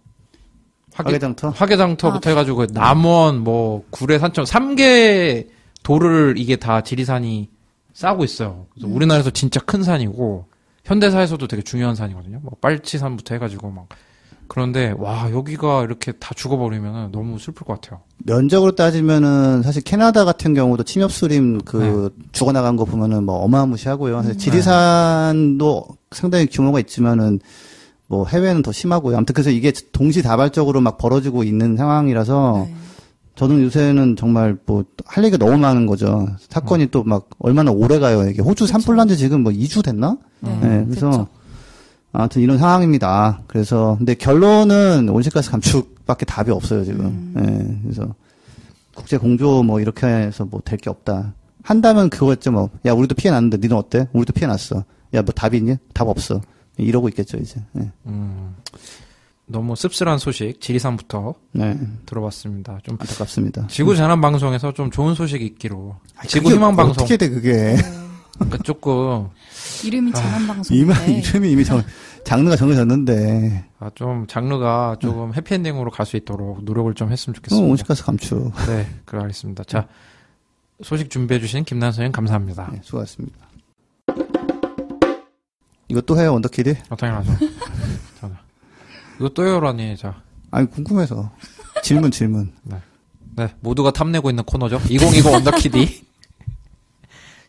화개장터부터 해가지고, 남원, 구례, 산청, 3개 도를 이게 다 지리산이 싸고 있어요. 그래서 우리나라에서 진짜 큰 산이고, 현대사에서도 되게 중요한 산이거든요. 빨치산부터 해가지고 그런데 여기가 이렇게 다 죽어버리면 너무 슬플 것 같아요. 면적으로 따지면은 사실 캐나다 같은 경우도 침엽수림 죽어나간 거 보면은 어마무시하고요. 사실 지리산도 상당히 규모가 있지만은 해외는 더 심하고요. 아무튼 그래서 이게 동시다발적으로 벌어지고 있는 상황이라서 네. 저는 요새는 정말 할 얘기가 너무 많은 거죠. 사건이 또 얼마나 오래 가요. 이게 호주 산불 난 지 지금 2주 됐나? 네. 그래서 그쵸. 아무튼 이런 상황입니다. 그래서 근데 결론은 온실가스 감축밖에 답이 없어요 지금. 그래서 국제 공조 이렇게 해서 될 게 없다. 한다면 그거였죠 야 우리도 피해 났는데 니는 어때? 우리도 피해 났어. 야 답이 있니? 답 없어. 이러고 있겠죠 이제. 너무 씁쓸한 소식 지리산부터 들어봤습니다. 좀 안타깝습니다. 지구재난방송에서 좀 좋은 소식이 있기로. 지구희망방송. 어떻게 돼 그게? 그러니까 조금 이름이 재난방송인데 이름이 이미 장르가 정해졌는데 좀 장르가 조금 해피엔딩으로 갈 수 있도록 노력을 좀 했으면 좋겠습니다. 온실가스 감축. 네, 그러겠습니다. 자, 소식 준비해주신 김난 선생님 감사합니다. 네, 수고하셨습니다. 이거 또 해요 원더키드? 당연하죠. 이거 또 해요라니. 아니 궁금해서 질문. 네, 모두가 탐내고 있는 코너죠. 2020 원더키디.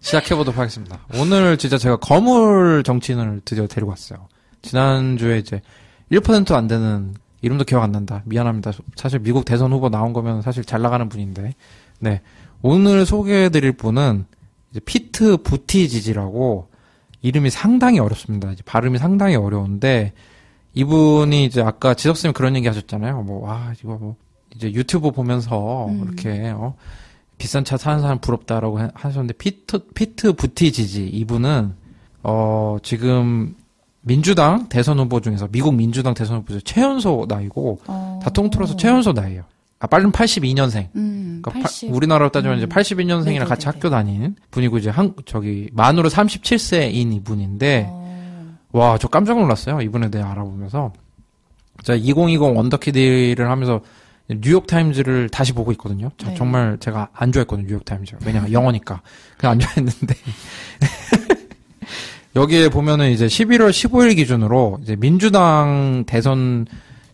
시작해보도록 하겠습니다. 오늘 진짜 제가 거물 정치인을 드디어 데리고 왔어요. 지난주에 이제 1% 안 되는, 이름도 기억 안 난다. 미안합니다. 사실 미국 대선 후보 나온 거면 사실 잘 나가는 분인데. 네. 오늘 소개해드릴 분은 이제 피트 부티지지라고 이름이 상당히 어렵습니다. 이제 발음이 상당히 어려운데 이분이 이제 아까 지석쌤이 그런 얘기 하셨잖아요. 이거 이제 유튜브 보면서 이렇게, 비싼 차 사는 사람 부럽다라고 하셨는데, 피트 부티지지, 이분은, 지금, 민주당 대선 후보 중에서, 미국 민주당 대선 후보 중에서 최연소 나이고, 다 통틀어서 최연소 나이에요. 빠른 82년생. 그러니까 80. 우리나라로 따지면 이제 82년생이랑 같이 네네네네. 학교 다닌 분이고, 이제 만으로 37세인 이분인데, 와, 저 깜짝 놀랐어요. 이분에 대해 알아보면서. 제가 2020 원더키드를 하면서 뉴욕타임즈를 다시 보고 있거든요. 네. 정말 제가 안 좋아했거든요, 뉴욕타임즈. 왜냐면 영어니까. 그냥 안 좋아했는데. 여기에 보면은 이제 11월 15일 기준으로 이제 민주당 대선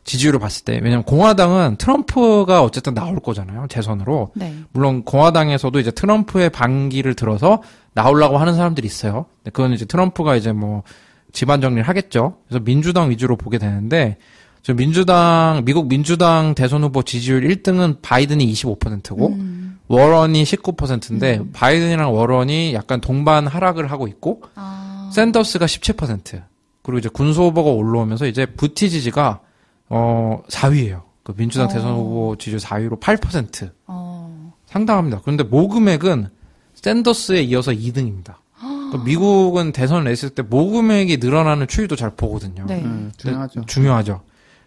지지율을 봤을 때, 왜냐면 공화당은 트럼프가 어쨌든 나올 거잖아요, 재선으로. 네. 물론 공화당에서도 이제 트럼프의 반기를 들어서 나오려고 하는 사람들이 있어요. 그건 이제 트럼프가 이제 뭐 집안 정리를 하겠죠. 그래서 민주당 위주로 보게 되는데, 미국 민주당 대선 후보 지지율 1등은 바이든이 25%고, 워런이 19%인데, 바이든이랑 워런이 약간 동반 하락을 하고 있고, 샌더스가 17%. 그리고 이제 군소오버가 올라오면서 이제 부티지지가 4위예요. 그 민주당 대선 후보 지지율 4위로 8%. 상당합니다. 그런데 모금액은 샌더스에 이어서 2등입니다. 그러니까 미국은 대선을 냈을 때 모금액이 늘어나는 추이도 잘 보거든요. 네. 중요하죠. 중요하죠.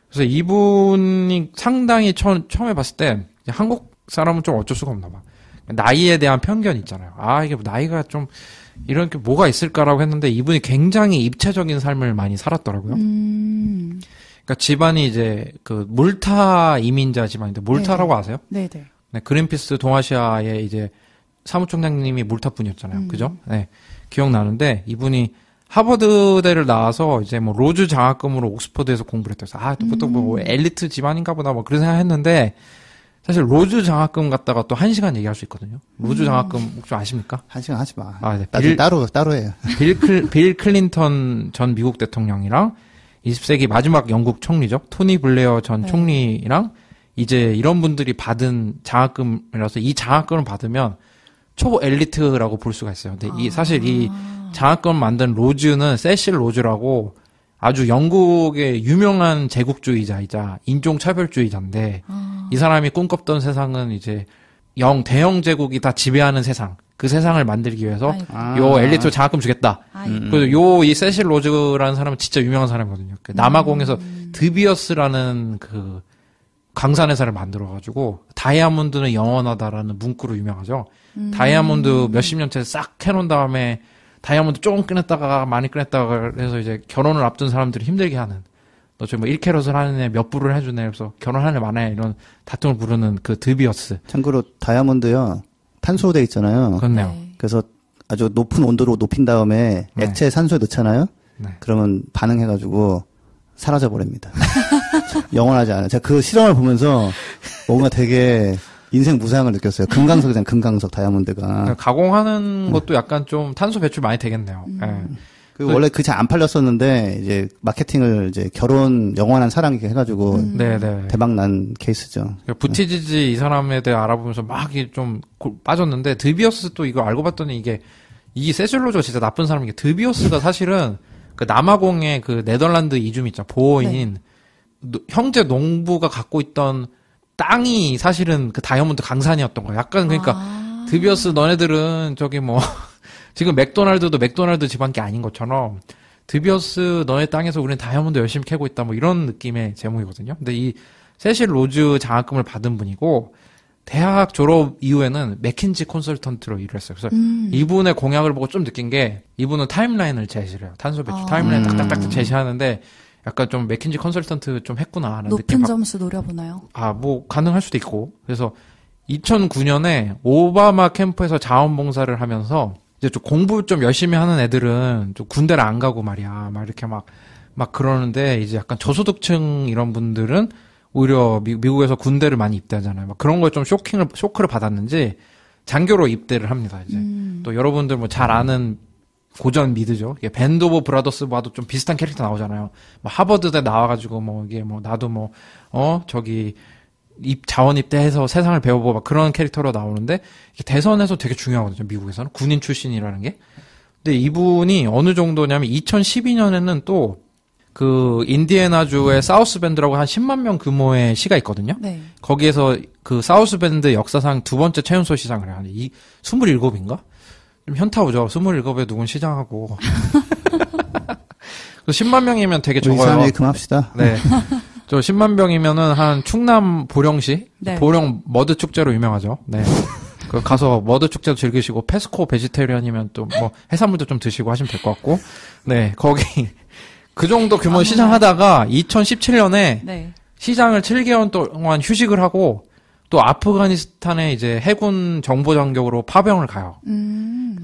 그래서 이분이 상당히 처음에 봤을 때 한국 사람은 좀 어쩔 수가 없나 봐. 나이에 대한 편견이 있잖아요. 아, 이게 나이가 좀 이런 게 뭐가 있을까라고 했는데 이분이 굉장히 입체적인 삶을 많이 살았더라고요. 그러니까 집안이 이제 그 몰타 이민자 집안인데 몰타라고 네네. 아세요? 네네. 네, 그린피스 동아시아의 이제 사무총장님이 몰타 분이었잖아요. 그죠? 네. 기억나는데 이분이 하버드대를 나와서 이제 뭐 로즈 장학금으로 옥스퍼드에서 공부를 했대요. 아, 또 뭐 엘리트 집안인가 보다 뭐 그런 생각했는데 사실 로즈 장학금 갖다가 또 1시간 얘기할 수 있거든요. 로즈 장학금 혹시 아십니까? 1시간 하지 마. 아, 네. 따로 해요. 빌 클린턴 전 미국 대통령이랑 20세기 마지막 영국 총리죠. 토니 블레어 전 네. 총리랑 이제 이런 분들이 받은 장학금이라서 이 장학금을 받으면 초 엘리트라고 볼 수가 있어요. 근데 사실 이 장학금을 만든 로즈는 세실 로즈라고 아주 영국의 유명한 제국주의자이자 인종차별주의자인데 이 사람이 꿈꿨던 세상은 이제 대영 제국이 다 지배하는 세상. 그 세상을 만들기 위해서 요 엘리트 장학금 주겠다. 그리고 이 세실 로즈라는 사람은 진짜 유명한 사람이거든요. 그 남아공에서 드비어스라는 그 광산회사를 만들어가지고 다이아몬드는 영원하다라는 문구로 유명하죠. 다이아몬드 몇십 년째 싹 캐놓은 다음에 다이아몬드 조금 꺼냈다가 많이 꺼냈다가 해서 이제 결혼을 앞둔 사람들이 힘들게 하는 너 지금 뭐 1캐럿을 하는 애 몇 불을 해주네 그래서 결혼하는 애 많아요 이런 다툼을 부르는 그 드비어스. 참고로 다이아몬드요 탄소돼 있잖아요. 그렇네요. 네. 그래서 아주 높은 온도로 높인 다음에 액체 산소에 넣잖아요. 네. 그러면 반응해가지고 사라져 버립니다. 영원하지 않아요. 제가 그 실험을 보면서 뭔가 되게 인생 무상을 느꼈어요. 금강석이잖아요. 금강석 다이아몬드가. 가공하는 것도 약간 좀 탄소 배출 많이 되겠네요. 네. 원래 그 잘 안 팔렸었는데 이제 마케팅을 이제 결혼 영원한 사랑 이렇게 해가지고 대박 난 케이스죠. 부티지지 이 사람에 대해 알아보면서 막 좀 빠졌는데 드비어스 또 이거 알고 봤더니 이게 세슐로즈가 진짜 나쁜 사람인 게 드비어스가 사실은 그 남아공의 그 네덜란드 이주민 있죠 보호인 형제 농부가 갖고 있던 땅이 사실은 그 다이아몬드 강산이었던 거예요. 약간 그러니까 드비어스 너네들은 저기 뭐 지금 맥도날드도 맥도날드 집안 게 아닌 것처럼 드비어스 너네 땅에서 우리는 다이아몬드 열심히 캐고 있다 뭐 이런 느낌의 제목이거든요. 근데 이 세실 로즈 장학금을 받은 분이고 대학 졸업 이후에는 맥킨지 컨설턴트로 일을 했어요. 그래서 이분의 공약을 보고 좀 느낀 게 이분은 타임라인을 제시를 해요. 탄소 배출 타임라인 딱딱딱 제시하는데 약간 좀 맥킨지 컨설턴트 좀 했구나 하는 높은 느낌. 점수 노려보나요? 뭐 가능할 수도 있고. 그래서 2009년에 오바마 캠프에서 자원봉사를 하면서 이제 좀 공부 좀 열심히 하는 애들은 좀 군대를 안 가고 말이야. 막 이렇게 막 그러는데 이제 약간 저소득층 이런 분들은 오히려 미국에서 군대를 많이 입대하잖아요. 막 그런 거에 좀 쇼크를 받았는지 장교로 입대를 합니다. 이제 또 여러분들 뭐 잘 아는 고전 미드죠. 이게 밴드 오브 브라더스 봐도 좀 비슷한 캐릭터 나오잖아요. 뭐 하버드대 나와가지고 뭐 이게 뭐 나도 뭐 저기 자원 입대해서 세상을 배워보고 막 그런 캐릭터로 나오는데 이게 대선에서 되게 중요하거든요. 미국에서는 군인 출신이라는 게. 근데 이분이 어느 정도냐면 2012년에는 또 그 인디애나주의 사우스밴드라고 한 10만 명 규모의 시가 있거든요. 네. 거기에서 그 사우스밴드 역사상 두 번째 최연소 시장을 해요. 27인가? 좀 현타 오죠. 27에 누군 시장하고. 10만 명이면 되게 적어요. 이상한 얘기 그만합시다. 네. 저 10만 명이면은 한 충남 보령시 보령 머드 축제로 유명하죠. 네. 그 가서 머드 축제도 즐기시고 페스코 베지테리언이면 또 뭐 해산물도 좀 드시고 하시면 될 것 같고. 네. 거기 그 정도 규모 시장 하다가 2017년에 네. 시장을 7개월 동안 휴식을 하고 또 아프가니스탄에 이제 해군 정보 장교로 파병을 가요.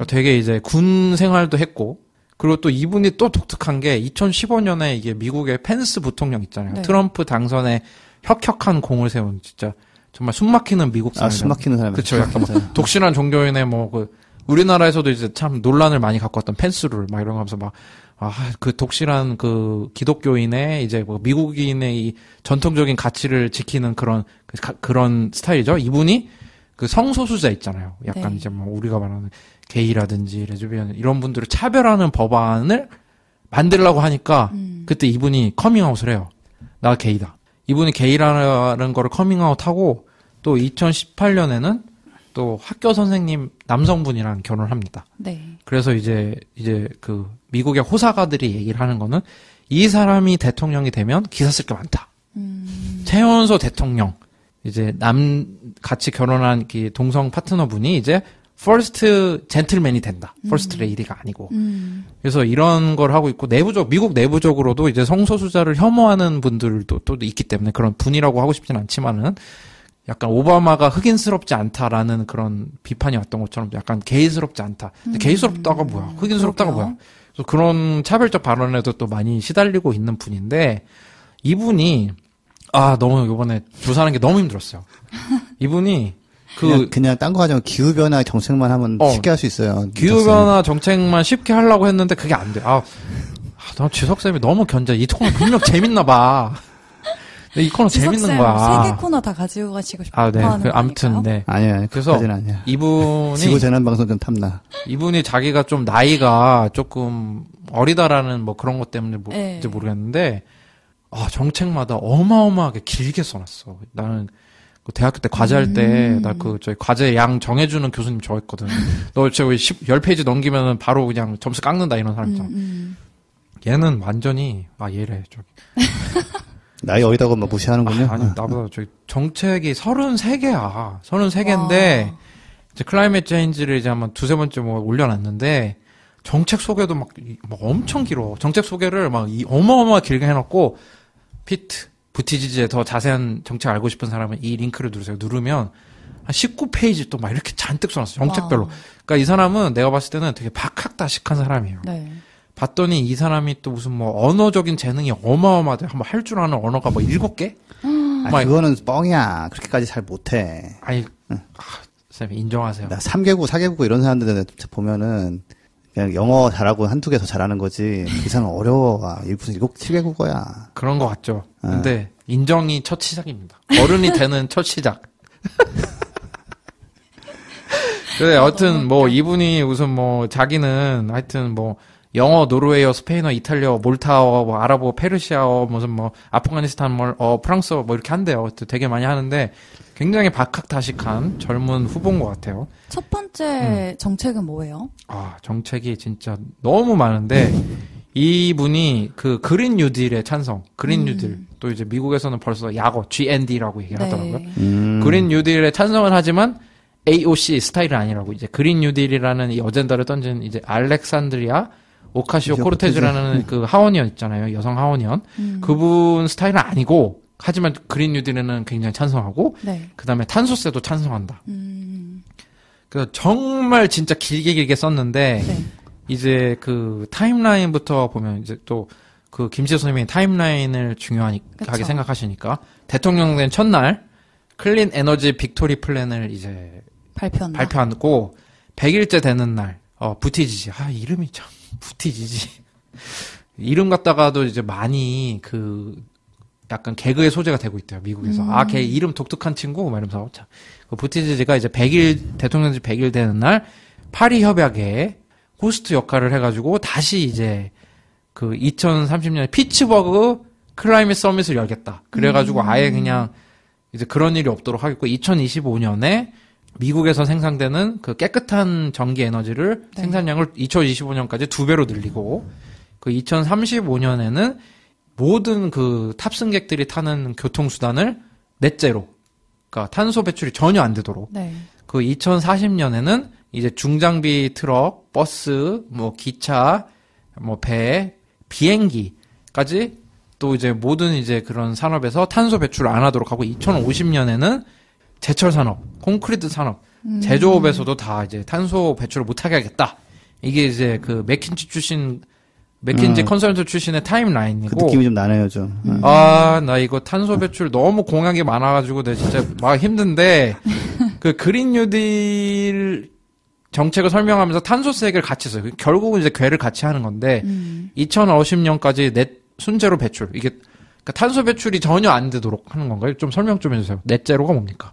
되게 이제 군 생활도 했고 그리고 또 이분이 또 독특한 게 2015년에 이게 미국의 펜스 부통령 있잖아요. 네. 트럼프 당선에 혁혁한 공을 세운 진짜 정말 숨막히는 미국 사람. 숨막히는 사람. 그렇죠. 약간 뭐 독실한 종교인의 뭐 그 우리나라에서도 이제 참 논란을 많이 갖고 왔던 펜스룰 막 이런 거 하면서 막 그 독실한 그 기독교인의 이제 뭐 미국인의 이 전통적인 가치를 지키는 그런 스타일이죠. 이분이 그 성소수자 있잖아요. 약간 네. 이제 뭐 우리가 말하는 게이라든지 레즈비언 이런 분들을 차별하는 법안을 만들려고 하니까 그때 이분이 커밍아웃을 해요. 나 게이다. 이분이 게이라는 거를 커밍아웃하고 또 2018년에는 또 학교 선생님 남성분이랑 결혼을 합니다. 네. 그래서 이제 그 미국의 호사가들이 얘기를 하는 거는 이 사람이 대통령이 되면 기사 쓸 게 많다. 최연소 대통령 이제 같이 결혼한 동성 파트너분이 이제 퍼스트 젠틀맨이 된다. 퍼스트 레이디가 아니고. 그래서 이런 걸 하고 있고 미국 내부적으로도 이제 성소수자를 혐오하는 분들도 또 있기 때문에 그런 분이라고 하고 싶진 않지만은 약간 오바마가 흑인스럽지 않다라는 그런 비판이 왔던 것처럼 약간 게이스럽지 않다. 근데 게이스럽다가 뭐야? 흑인스럽다가 뭐야? 그래서 그런 차별적 발언에도 또 많이 시달리고 있는 분인데 이분이 너무 이번에 조사하는 게 너무 힘들었어요. 이분이 그냥 딴 거 하자면 기후변화 정책만 하면 쉽게 할 수 있어요. 기후변화 정책만 쉽게 하려고 했는데 그게 안 돼. 나 지석쌤이 너무 견제. 이 코너 분명 재밌나 봐. 이 코너 재밌는 거야. 3개 코너 다 가지고 가시고 싶어. 네. 아무튼, 네. 아니야. 그래서 아니야. 이분이 지구재난방송 좀 탐나. 이분이 자기가 좀 나이가 조금 어리다라는 뭐 그런 것 때문에 이제 모르겠는데 정책마다 어마어마하게 길게 써놨어. 나는 그 대학교 때 과제할 때 저희 과제 양 정해주는 교수님 좋아했거든. 너 저기 10페이지 넘기면은 바로 그냥 점수 깎는다 이런 사람 있잖아. 얘는 완전히 얘래 저기. 나이 어리다고 막 무시하는군요. 아니 나보다 저기 정책이 33개야. 33개인데 이제 클라이밋 체인지를 이제 한번 두세 번째 뭐 올려놨는데 정책 소개도 막 엄청 길어. 정책 소개를 막 어마어마하게 길게 해놓고 부티지지의 더 자세한 정책 알고 싶은 사람은 이 링크를 누르세요. 누르면 한 19페이지 또 막 이렇게 잔뜩 써놨어. 정책별로. 그러니까 이 사람은 내가 봤을 때는 되게 박학다식한 사람이에요. 네. 봤더니 이 사람이 또 무슨 뭐 언어적인 재능이 어마어마하대. 한번 할 줄 아는 언어가 뭐 7개? 그거는 뻥이야. 그렇게까지 잘 못해. 쌤 인정하세요. 나 3개국, 4개국 이런 사람들 보면은 그냥 영어 잘하고 한두 개 더 잘하는 거지. 이 사람은 어려워. 무슨 7개국어야. 그런 것 같죠. 근데 인정이 첫 시작입니다. 어른이 되는 첫 시작. 그래, 여튼 뭐 이분이 무슨 뭐 자기는 하여튼 뭐 영어, 노르웨이어, 스페인어, 이탈리아어, 몰타어, 뭐 아랍어, 페르시아어, 무슨 뭐 아프가니스탄 프랑스어 뭐 이렇게 한대요. 되게 많이 하는데 굉장히 박학다식한 젊은 후보인 것 같아요. 첫 번째 정책은 뭐예요? 정책이 진짜 너무 많은데 이분이 그 그린 뉴딜의 찬성, 그린 뉴딜 또 이제 미국에서는 벌써 약어 GND라고 얘기하더라고요. 그린 뉴딜에 찬성을 하지만 AOC 스타일은 아니라고 이제 그린 뉴딜이라는 이 어젠다를 던진 이제 알렉산드리아 오카시오 코르테즈라는 그 하원의원 있잖아요. 여성 하원의원. 그분 스타일은 아니고 하지만 그린 뉴딜에는 굉장히 찬성하고 그다음에 탄소세도 찬성한다. 그래서 정말 진짜 길게 썼는데 이제 그 타임라인부터 보면 이제 또 그 김지혜 선생님이 타임라인을 중요하게 생각하시니까 대통령 된 첫날 클린 에너지 빅토리 플랜을 이제 발표하고 100일째 되는 날 부티지지. 이름이 참 부티지지. 이름 갖다가도 이제 많이 그 약간 개그의 소재가 되고 있대요, 미국에서. 걔 이름 독특한 친구? 막 이러면서. 자, 그 부티지지가 이제 대통령직 100일 되는 날, 파리 협약에 호스트 역할을 해가지고, 다시 이제, 그 2030년에 피츠버그 클라이밋 서밋을 열겠다. 그래가지고 아예 그냥, 이제 그런 일이 없도록 하겠고, 2025년에 미국에서 생산되는 그 깨끗한 전기 에너지를 생산량을 2025년까지 2배로 늘리고, 그 2035년에는 모든 그 탑승객들이 타는 교통수단을 넷제로, 그러니까 탄소 배출이 전혀 안 되도록. 그 2040년에는 이제 중장비 트럭, 버스, 뭐 기차, 뭐 배, 비행기, 2050년까지 또 이제 모든 이제 그런 산업에서 탄소 배출을 안 하도록 하고 2050년에는 제철 산업, 콘크리트 산업, 제조업에서도 다 이제 탄소 배출을 못하게 하겠다. 이게 이제 그 맥킨지 컨설턴트 출신의 타임라인이고. 그 느낌이 좀 나네요, 좀. 나 이거 탄소 배출 너무 공약이 많아가지고 내가 진짜 막 힘든데 그 그린 뉴딜 정책을 설명하면서 탄소세를 같이 써요. 결국은 이제 궤를 같이 하는 건데 2050년까지 넷 순제로 배출. 이게 그러니까 탄소 배출이 전혀 안 되도록 하는 건가요? 좀 설명 좀 해주세요. 넷제로가 뭡니까?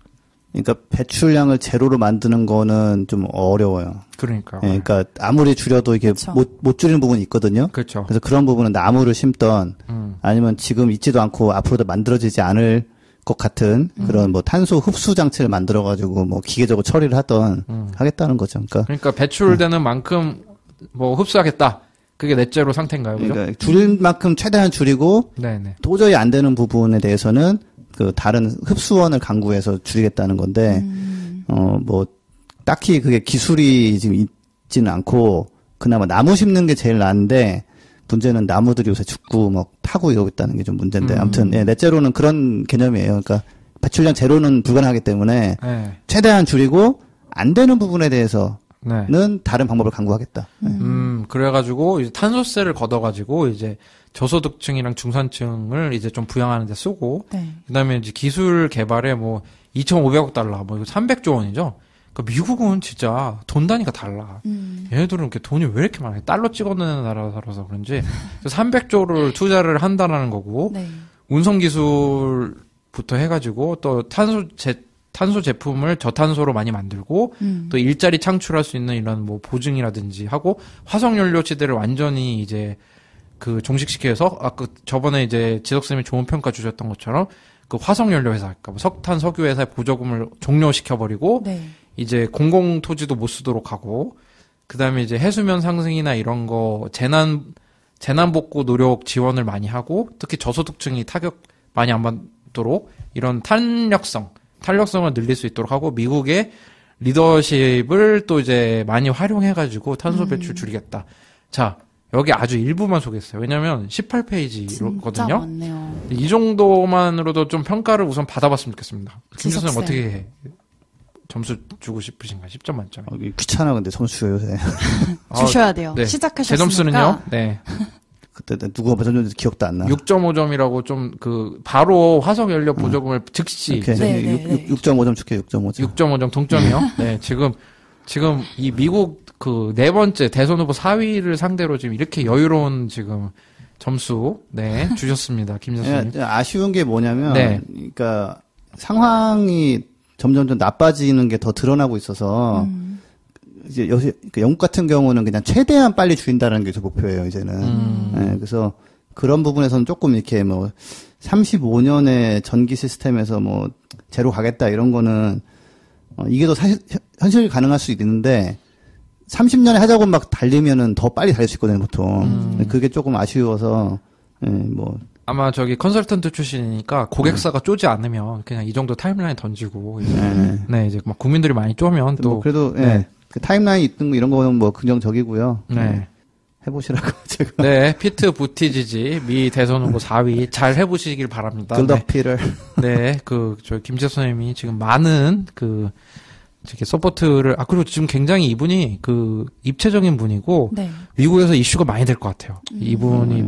그러니까 배출량을 제로로 만드는 거는 좀 어려워요. 그러니까. 예, 그러니까 아무리 줄여도 이게 못 줄이는 부분이 있거든요. 그렇죠. 그래서 그런 부분은 나무를 심던 아니면 지금 있지도 않고 앞으로도 만들어지지 않을 것 같은 그런 뭐 탄소 흡수 장치를 만들어 가지고 뭐 기계적으로 처리를 하던 하겠다는 거죠. 그러니까 배출되는 만큼 뭐 흡수하겠다. 그게 넷제로 상태인가요? 그죠? 그러니까 줄일 만큼 최대한 줄이고 네네. 도저히 안 되는 부분에 대해서는 그 다른 흡수원을 강구해서 줄이겠다는 건데 뭐 딱히 그게 기술이 지금 있지는 않고 그나마 나무 심는 게 제일 나은데 문제는 나무들이 요새 죽고 막 타고 이러고 있다는 게 좀 문제인데 아무튼 예, 넷제로는 그런 개념이에요. 그러니까 배출량 제로는 불가능하기 때문에 네. 최대한 줄이고 안 되는 부분에 대해서는 네. 다른 방법을 강구하겠다. 그래가지고 이제 탄소세를 걷어가지고 이제 저소득층이랑 중산층을 이제 좀 부양하는 데 쓰고 그다음에 이제 기술 개발에 뭐 2,500억 달러 뭐 이거 300조 원이죠. 그러니까 미국은 진짜 돈 단위가 달라. 얘네들은 이렇게 돈이 왜 이렇게 많아요? 달러 찍어내는 나라라서 그런지 300조를 투자를 한다라는 거고 운송 기술부터 해가지고 또 탄소 제품을 저탄소로 많이 만들고 또 일자리 창출할 수 있는 이런 뭐 보증이라든지 하고 화석연료 시대를 완전히 이제 그 종식시켜서 아까 저번에 이제 지석쌤이 좋은 평가 주셨던 것처럼 그 화석연료 회사, 그러니까 석탄 석유 회사의 보조금을 종료시켜버리고 이제 공공 토지도 못 쓰도록 하고 그다음에 이제 해수면 상승이나 이런 거 재난 복구 노력 지원을 많이 하고 특히 저소득층이 타격 많이 안 받도록 이런 탄력성을 늘릴 수 있도록 하고 미국의 리더십을 또 이제 많이 활용해가지고 탄소 배출 줄이겠다. 자, 여기 아주 일부만 소개했어요. 왜냐면 18페이지거든요. 이 정도만으로도 좀 평가를 우선 받아봤으면 좋겠습니다. 김 교수님 어떻게 점수 주고 싶으신가요? 10점 만점에. 귀찮아 근데 점수 요새. 주셔야 돼요. 네. 시작하셨으니까. 제 점수는요? 네. 그때 누가 맞았는지 기억도 안 나. 6.5점이라고 좀 바로 화석연료 보조금을 즉시. 6.5점 줄게, 6.5점. 6.5점 동점이요? 네, 지금 이 미국 네 번째 대선 후보 4위를 상대로 지금 이렇게 여유로운 지금 점수, 주셨습니다. 김 교수님. 아쉬운 게 뭐냐면, 그러니까 상황이 점점 나빠지는 게 더 드러나고 있어서, 이제 영국 같은 경우는 그냥 최대한 빨리 줄인다는 게 제 목표예요, 이제는. 네, 그래서 그런 부분에서는 조금 이렇게 35년의 전기 시스템에서 제로 가겠다 이런 거는, 이게 더 사실, 현실 가능할 수 있는데, 30년에 하자고 막 달리면은 더 빨리 달릴 수 있거든요, 보통. 그게 조금 아쉬워서, 아마 컨설턴트 출신이니까 고객사가 쪼지 않으면 그냥 이 정도 타임라인 던지고, 이제 막 국민들이 많이 쪼면 또. 그래도, 그 타임라인 있는 거 이런 거는 긍정적이고요. 해보시라고 제가. 네, 피트 부티지지 미 대선 후보 4위 잘 해보시길 바랍니다. 글더피를. 네, 저희 김재수 선생님이 지금 많은 이렇게 서포트를 그리고 지금 굉장히 이분이 입체적인 분이고 미국에서 이슈가 많이 될 것 같아요. 이분이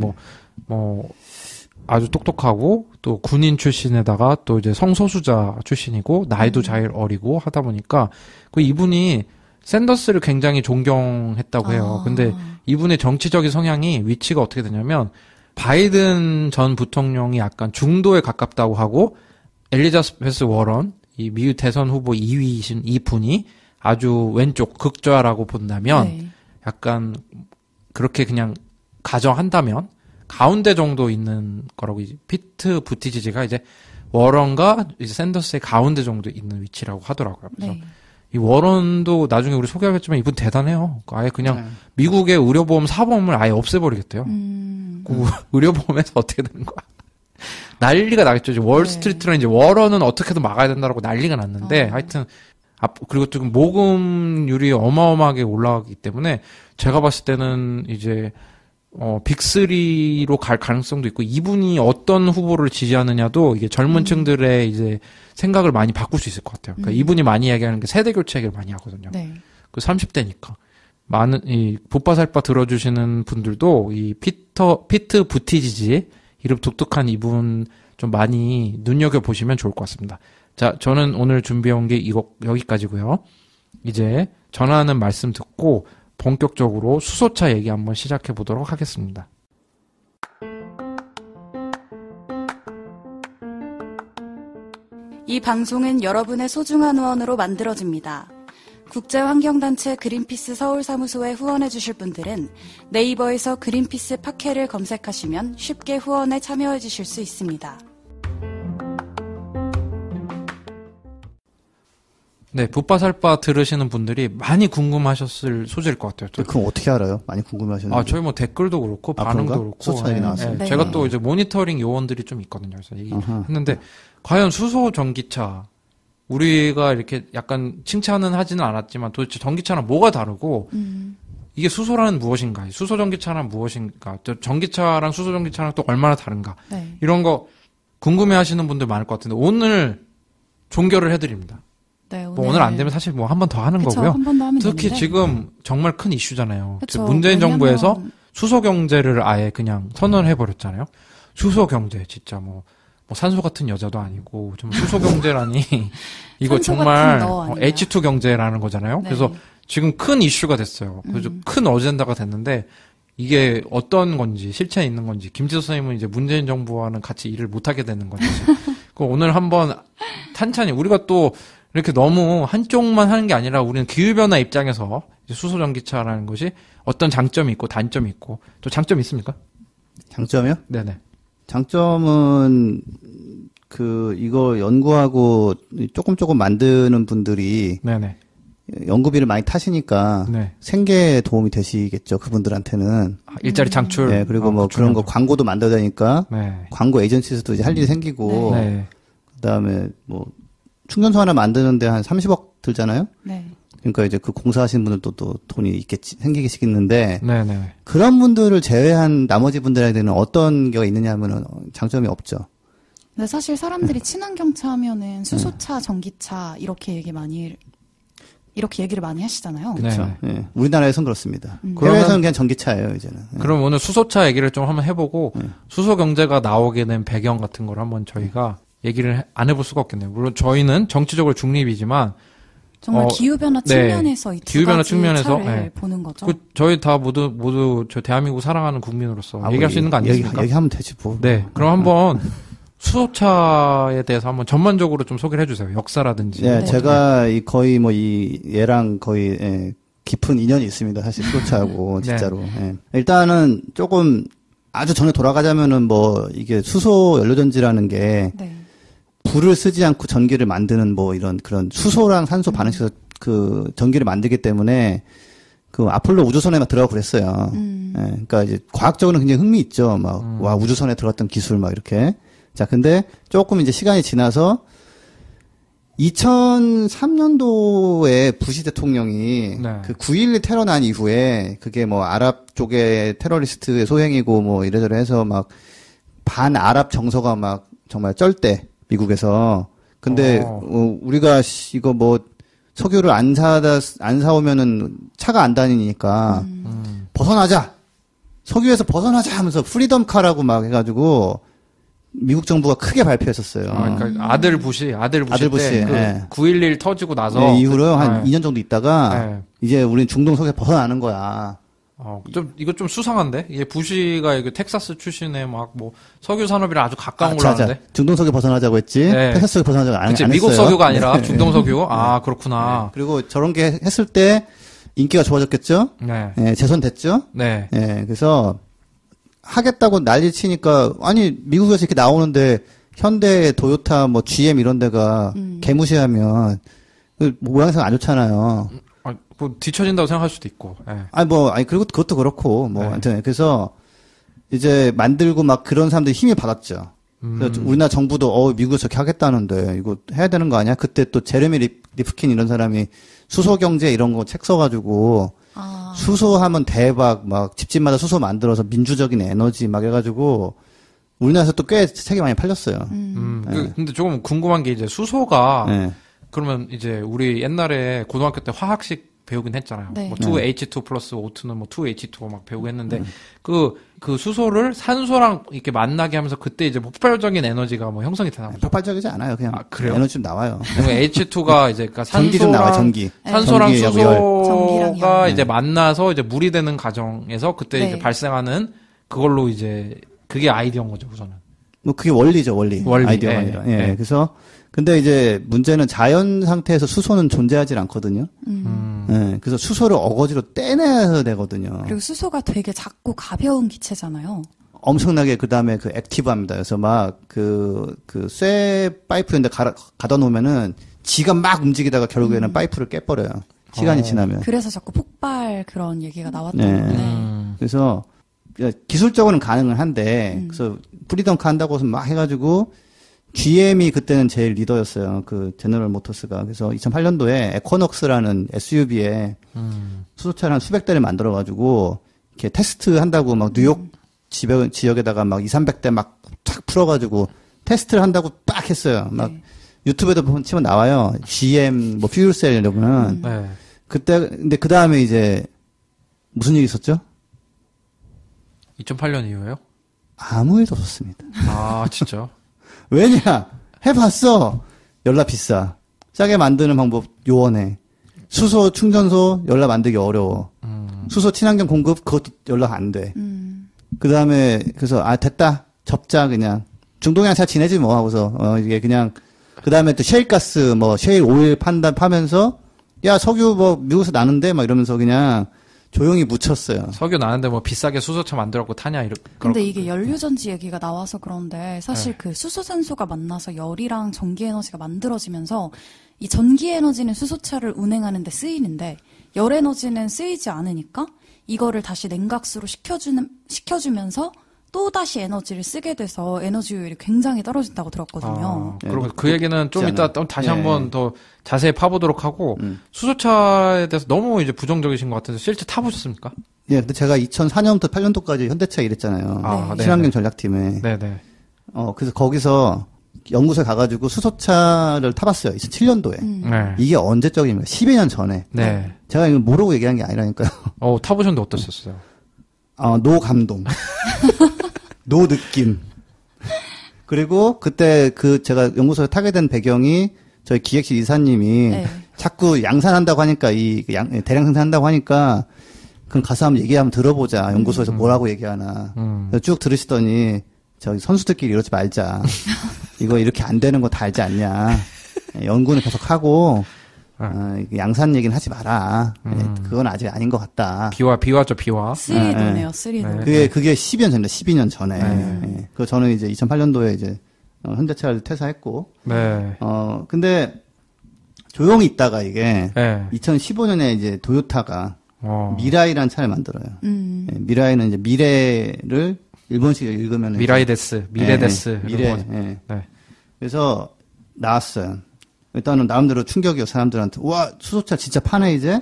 아주 똑똑하고 또 군인 출신에다가 또 이제 성소수자 출신이고 나이도 제일 어리고 하다 보니까 이분이 샌더스를 굉장히 존경했다고 해요. 근데 이분의 정치적인 성향이 위치가 어떻게 되냐면 바이든 전 부통령이 약간 중도에 가깝다고 하고 엘리자베스 워런 이 미국 대선 후보 2위이신 이 분이 아주 왼쪽 극좌라고 본다면 약간 그렇게 그냥 가정한다면 가운데 정도 있는 거라고 이제 피트 부티지지가 이제 워런과 이제 샌더스의 가운데 정도 있는 위치라고 하더라고요. 그래서 이 워런도 나중에 우리 소개하겠지만 이분 대단해요. 아예 그냥 미국의 의료보험 사범을 아예 없애버리겠대요. 그 의료보험에서 어떻게 되는 거야? 난리가 나겠죠. 이제 월스트리트는 이제 워런은 어떻게든 막아야 된다라고 난리가 났는데 하여튼 그리고 지금 모금률이 어마어마하게 올라가기 때문에 제가 봤을 때는 이제 빅3로 갈 가능성도 있고, 이분이 어떤 후보를 지지하느냐도 이게 젊은 층들의 이제 생각을 많이 바꿀 수 있을 것 같아요. 그러니까 이분이 많이 이야기하는 게 세대 교체 얘기를 많이 하거든요. 네. 그 30대니까. 이 봇바살바 들어주시는 분들도 이 피트 부티지지 이름 독특한 이분 좀 많이 눈여겨보시면 좋을 것 같습니다. 자, 저는 오늘 준비해온 게 여기까지고요. 이제 전하는 말씀 듣고 본격적으로 수소차 얘기 한번 시작해 보도록 하겠습니다. 이 방송은 여러분의 소중한 후원으로 만들어집니다. 국제환경단체 그린피스 서울사무소에 후원해주실 분들은 네이버에서 그린피스 팟캐를 검색하시면 쉽게 후원에 참여해주실 수 있습니다. 네, 붓바살바 들으시는 분들이 많이 궁금하셨을 소재일 것 같아요. 그럼 어떻게 알아요? 많이 궁금하셨는데. 저희 뭐 댓글도 그렇고 반응도 그런가? 그렇고. 수소 얘기 나왔어요. 네. 제가 또 이제 모니터링 요원들이 좀 있거든요. 그래서 얘기했는데 과연 수소 전기차 우리가 이렇게 약간 칭찬은 하지는 않았지만 도대체 전기차랑 뭐가 다르고 이게 수소라는 무엇인가? 수소 전기차란 무엇인가? 전기차랑 수소 전기차랑 또 얼마나 다른가? 네. 이런 거 궁금해하시는 분들 많을 것 같은데 오늘 종결을 해드립니다. 네, 오늘 안 되면 사실 뭐 한 번 더 하는 그쵸, 거고요. 한 번 더 하면 특히 되는데. 지금 정말 큰 이슈잖아요. 그쵸, 문재인 정부에서 왜냐면... 수소 경제를 아예 그냥 선언해 버렸잖아요. 수소 경제 진짜 뭐 산소 같은 여자도 아니고 좀 수소 경제라니 이거 정말 H2 경제라는 거잖아요. 네. 그래서 지금 큰 이슈가 됐어요. 그래서 큰 어젠다가 됐는데 이게 어떤 건지 실체에 있는 건지 김지수 선생님은 이제 문재인 정부와는 같이 일을 못 하게 되는 건지 오늘 한번 탄탄히 우리가 또 이렇게 너무 한쪽만 하는 게 아니라 우리는 기후변화 입장에서 이제 수소 전기차라는 것이 어떤 장점이 있고 단점이 있고 또 장점이 있습니까? 장점이요? 네네. 장점은 이거 연구하고 조금 만드는 분들이 네네. 연구비를 많이 타시니까 네. 생계에 도움이 되시겠죠. 그분들한테는. 일자리 창출. 네, 그리고 뭐 그런 거 광고도 만들어야 되니까 네. 광고 에이전시에서도 이제 할 일이 생기고 네. 그다음에 뭐 충전소 하나 만드는데 한 30억 들잖아요. 네. 그러니까 이제 그 공사하시는 분들도 또 돈이 생기겠는데 네네. 그런 분들을 제외한 나머지 분들에게는 어떤 게 있느냐 하면은 장점이 없죠. 근데 사실 사람들이 친환경차 하면은 수소차, 전기차 이렇게 얘기를 많이 하시잖아요. 그렇죠. 네. 우리나라에서는 그렇습니다. 해외에서는 그냥 전기차예요, 이제는. 그럼 오늘 수소차 얘기를 좀 한번 해보고 수소 경제가 나오게 된 배경 같은 걸 한번 저희가 얘기를 안 해볼 수가 없겠네요. 물론 저희는 정치적으로 중립이지만 정말 기후변화 측면에서 네. 이 두 기후변화 가지 측면에서 차를 보는 거죠. 저희 다 모두 저 대한민국 사랑하는 국민으로서 얘기할 수 있는 거 아니겠습니까? 얘기하면 되지 뭐. 네, 그럼 한번 수소차에 대해서 한번 전반적으로 좀 소개를 해주세요. 역사라든지. 네, 제가 거의 얘랑 거의 깊은 인연이 있습니다. 사실 수소차하고 진짜로. 네. 일단은 조금 아주 전에 돌아가자면은 이게 수소 연료전지라는 게 네. 불을 쓰지 않고 전기를 만드는 이런 그런 수소랑 산소 반응시켜서 그 전기를 만들기 때문에 그 아폴로 우주선에 막 들어가고 그랬어요. 그러니까 이제 과학적으로는 굉장히 흥미있죠. 와, 우주선에 들어갔던 기술 이렇게. 자, 근데 조금 이제 시간이 지나서 2003년도에 부시 대통령이 그 9.11 테러 난 이후에 그게 아랍 쪽의 테러리스트의 소행이고 이래저래 해서 반아랍 정서가 정말 쩔대. 미국에서. 근데 우리가 이거 석유를 안 사오면은 차가 안 다니니까 벗어나자. 석유에서 벗어나자 하면서 프리덤카라고 해가지고 미국 정부가 크게 발표했었어요. 그러니까 아들 부시 때 9.11 터지고 나서 이후로 한 2년 정도 있다가 이제 우리는 중동 석유에 벗어나는 거야. 이거 좀 수상한데? 이게 부시가 텍사스 출신의 석유 산업이랑 아주 가까운 걸로 아는데? 중동 석유 벗어나자고 했지? 네. 텍사스 석유 벗어나자고 안 했어요. 미국 석유가 아니라 중동 석유? 그렇구나. 네. 그리고 저런 게 했을 때 인기가 좋아졌겠죠? 네. 재선됐죠? 네. 그래서 하겠다고 난리 치니까, 아니, 미국에서 이렇게 나오는데, 현대, 도요타, GM 이런 데가 개무시하면, 모양새가 안 좋잖아요. 뒤처진다고 생각할 수도 있고. 네. 그리고 그것도 그렇고, 아무튼, 그래서, 이제 만들고 그런 사람들이 힘이 받았죠. 그래서 우리나라 정부도, 미국에서 이렇게 하겠다는데, 이거 해야 되는 거 아니야? 그때 또 제레미 리프킨 이런 사람이 수소경제 이런 거 책 써가지고, 수소하면 대박, 막 집집마다 수소 만들어서 민주적인 에너지 막 해가지고 우리나라에서 또 꽤 책이 많이 팔렸어요. 네. 근데 조금 궁금한 게 이제 수소가 네. 그러면 이제 우리 옛날에 고등학교 때 화학식 배우긴 했잖아요. 네. 뭐 2H2 플러스 O2는 뭐 2H2 막 배우고 했는데 그 수소를 산소랑 이렇게 만나게 하면서 그때 이제 폭발적인 에너지가 뭐 형성이 되나 보죠. 폭발적이지 않아요. 그냥 그래요? 에너지 좀 나와요. H2가 이제 그러니까 전기 좀 나와요. 전기. 산소랑 전기하고 열. 수소가 이제 만나서 이제 물이 되는 과정에서 그때 네. 이제 발생하는 그걸로 이제 그게 아이디어인 거죠, 우선은. 뭐 그게 원리죠, 원리. 아이디어가 아니라. 예. 그래서 근데 이제 문제는 자연 상태에서 수소는 존재하지 않거든요. 예. 그래서 수소를 어거지로 떼내야 되거든요. 그리고 수소가 되게 작고 가벼운 기체잖아요. 엄청나게 그 다음에 그 액티브합니다. 그래서 막 쇠 파이프 이런데 가다 놓으면은 지가 막 움직이다가 결국에는 파이프를 깨버려요. 시간이 지나면. 그래서 자꾸 폭발 그런 얘기가 나왔던 네. 건데. 그래서 기술적으로는 가능은 한데 그래서 프리덤카 한다고 해서 막 해가지고 GM이 그때는 제일 리더였어요. 그 제너럴 모터스가. 그래서 2008년도에 에코녹스라는 SUV에 수소차를 한 수백 대를 만들어가지고 이렇게 테스트 한다고 막 뉴욕 지역에다가 막 200~300대 막 쫙 풀어가지고 테스트를 한다고 빡 했어요. 막 유튜브에도 치면 나와요. GM 뭐 퓨얼셀 이러면은. 네. 그때 근데 그 다음에 이제 무슨 일이 있었죠? 2008년 이후에요? 아무 일도 없었습니다. 아, 진짜? 왜냐? 해봤어. 연락 비싸. 싸게 만드는 방법 요원해. 수소 충전소 연락 만들기 어려워. 수소 친환경 공급 그것도 연락 안 돼. 그 다음에 그래서 됐다. 접자 그냥. 중동이랑 잘 지내지 뭐 하고서 이게 그냥 그 다음에 또 셰일가스 뭐 셰일 오일 파면서 야 석유 뭐 미국에서 나는데 막 이러면서 그냥 조용히 묻혔어요. 석유 나는데 뭐 비싸게 수소차 만들었고 타냐 근데 이게 연료전지 얘기가 나와서 그런데 사실 그 수소산소가 만나서 열이랑 전기 에너지가 만들어지면서 이 전기 에너지는 수소차를 운행하는 데 쓰이는데 열 에너지는 쓰이지 않으니까 이거를 다시 냉각수로 시켜주면서 또 다시 에너지를 쓰게 돼서 에너지 효율이 굉장히 떨어진다고 들었거든요. 그러면 그 얘기는 좀 이따 다시 한번 더 자세히 파보도록 하고 수소차에 대해서 너무 이제 부정적이신 것 같아서 실제 타보셨습니까? 예, 근데 제가 2004년부터 8년도까지 현대차에 일했잖아요. 네. 친환경 전략팀에. 네네. 그래서 거기서 연구소에 가가지고 수소차를 타봤어요. 2007년도에. 네. 이게 언제적입니까? 12년 전에. 네. 제가 이거 모르고 얘기한 게 아니라니까요. 타보셨는데 어떠셨어요? 노 감동. 노 느낌. 그리고 그때 제가 연구소에 타게 된 배경이 저희 기획실 이사님이 자꾸 양산한다고 하니까 대량 생산한다고 하니까 그럼 가서 한번 얘기 한번 들어보자. 연구소에서 뭐라고 얘기하나. 쭉 들으시더니 저기 선수들끼리 이러지 말자. 이거 이렇게 안 되는 거 다 알지 않냐. 연구는 계속 하고 양산 얘기는 하지 마라. 그건 아직 아닌 것 같다. 비화죠, 비화. 3도네요, 3도. 그게 12년 전입니다. 12년 전에. 그 저는 이제 2008년도에 이제 현대차를 퇴사했고. 네. 근데 조용히 있다가 이게 2015년에 이제 도요타가 미라이라는 차를 만들어요. 미라이는 이제 미래를 일본식 읽으면 미라이데스, 미래데스. 미래. 네. 그래서 나왔어요. 일단은 나름대로 충격이요, 사람들한테. 우와, 수소차 진짜 파네, 이제?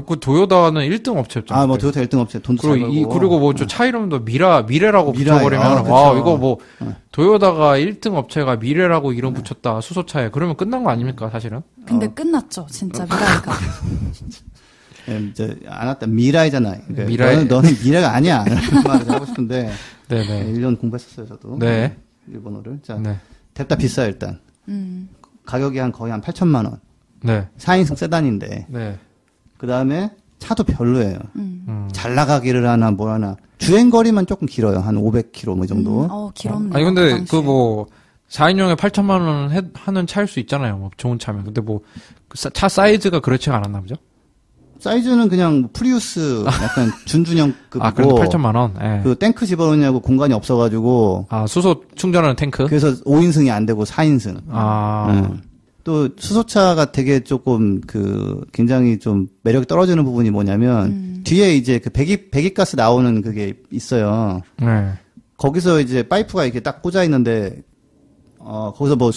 그 도요타는 1등 업체였잖아요. 뭐 도요타 1등 업체. 돈도 잘 벌고. 그리고 뭐 차 이름도 미래라고 붙여버리면, 이거 뭐, 도요타가 1등 업체가 미래라고 이름 붙였다, 수소차에. 그러면 끝난 거 아닙니까, 사실은? 근데 끝났죠, 진짜, 미라이가. 이제, 안 왔다. 미라이잖아. 그러니까 미라이. 너는 미래가 아니야. 이런 말을 하고 싶은데. 네네. 1년 공부했었어요, 저도. 네. 일본어를. 자, 됐다 비싸, 일단. 가격이 거의 한 8천만 원. 네. 4인승 세단인데. 네. 그 다음에 차도 별로예요. 잘 나가기를 하나 뭘 하나. 주행거리만 조금 길어요. 한 500km 뭐 이 정도. 길었네요. 아니 근데 4인용에 8천만 원 하는 차일 수 있잖아요. 뭐 좋은 차면. 근데 차 사이즈가 그렇지가 않았나 보죠? 사이즈는 그냥 프리우스 약간 준준형급이고. 그래도 8천만 원. 네. 그 탱크 집어넣냐고 공간이 없어가지고. 수소 충전하는 탱크? 그래서 5인승이 안 되고 4인승. 또 수소차가 되게 조금 굉장히 좀 매력이 떨어지는 부분이 뭐냐면 뒤에 이제 배기가스 나오는 그게 있어요. 네. 거기서 이제 파이프가 이렇게 딱 꽂아 있는데 거기서 뭐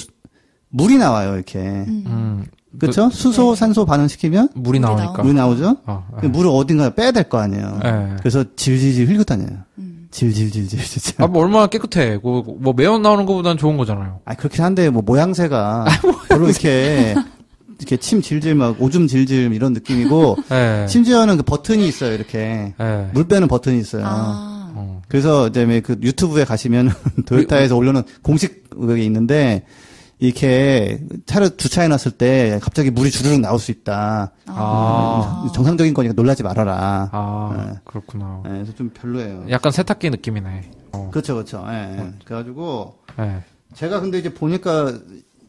물이 나와요, 이렇게. 그렇죠? 수소, 산소 반응시키면 물이 나오니까. 물이 나오죠? 네. 물을 어딘가 빼야 될 거 아니에요. 네. 그래서 질질질 흘고 다녀요. 질질질질 진짜. 뭐 얼마나 깨끗해. 뭐 매연 나오는 것보다는 좋은 거잖아요. 그렇긴 한데 뭐 모양새가 별로 이렇게 침 질질 막 오줌 질질 이런 느낌이고 네. 심지어는 그 버튼이 있어요. 이렇게 네. 물 빼는 버튼이 있어요. 그래서 이제 그 유튜브에 가시면 도요타에서 올려놓은 공식 그게 있는데 이렇게 차를 주차해놨을 때 갑자기 물이 주르륵 나올 수 있다. 정상적인 거니까 놀라지 말아라. 네. 그렇구나. 네, 그래서 좀 별로예요. 약간 세탁기 느낌이네. 그렇죠, 그렇죠. 네. 그래가지고 네. 제가 근데 이제 보니까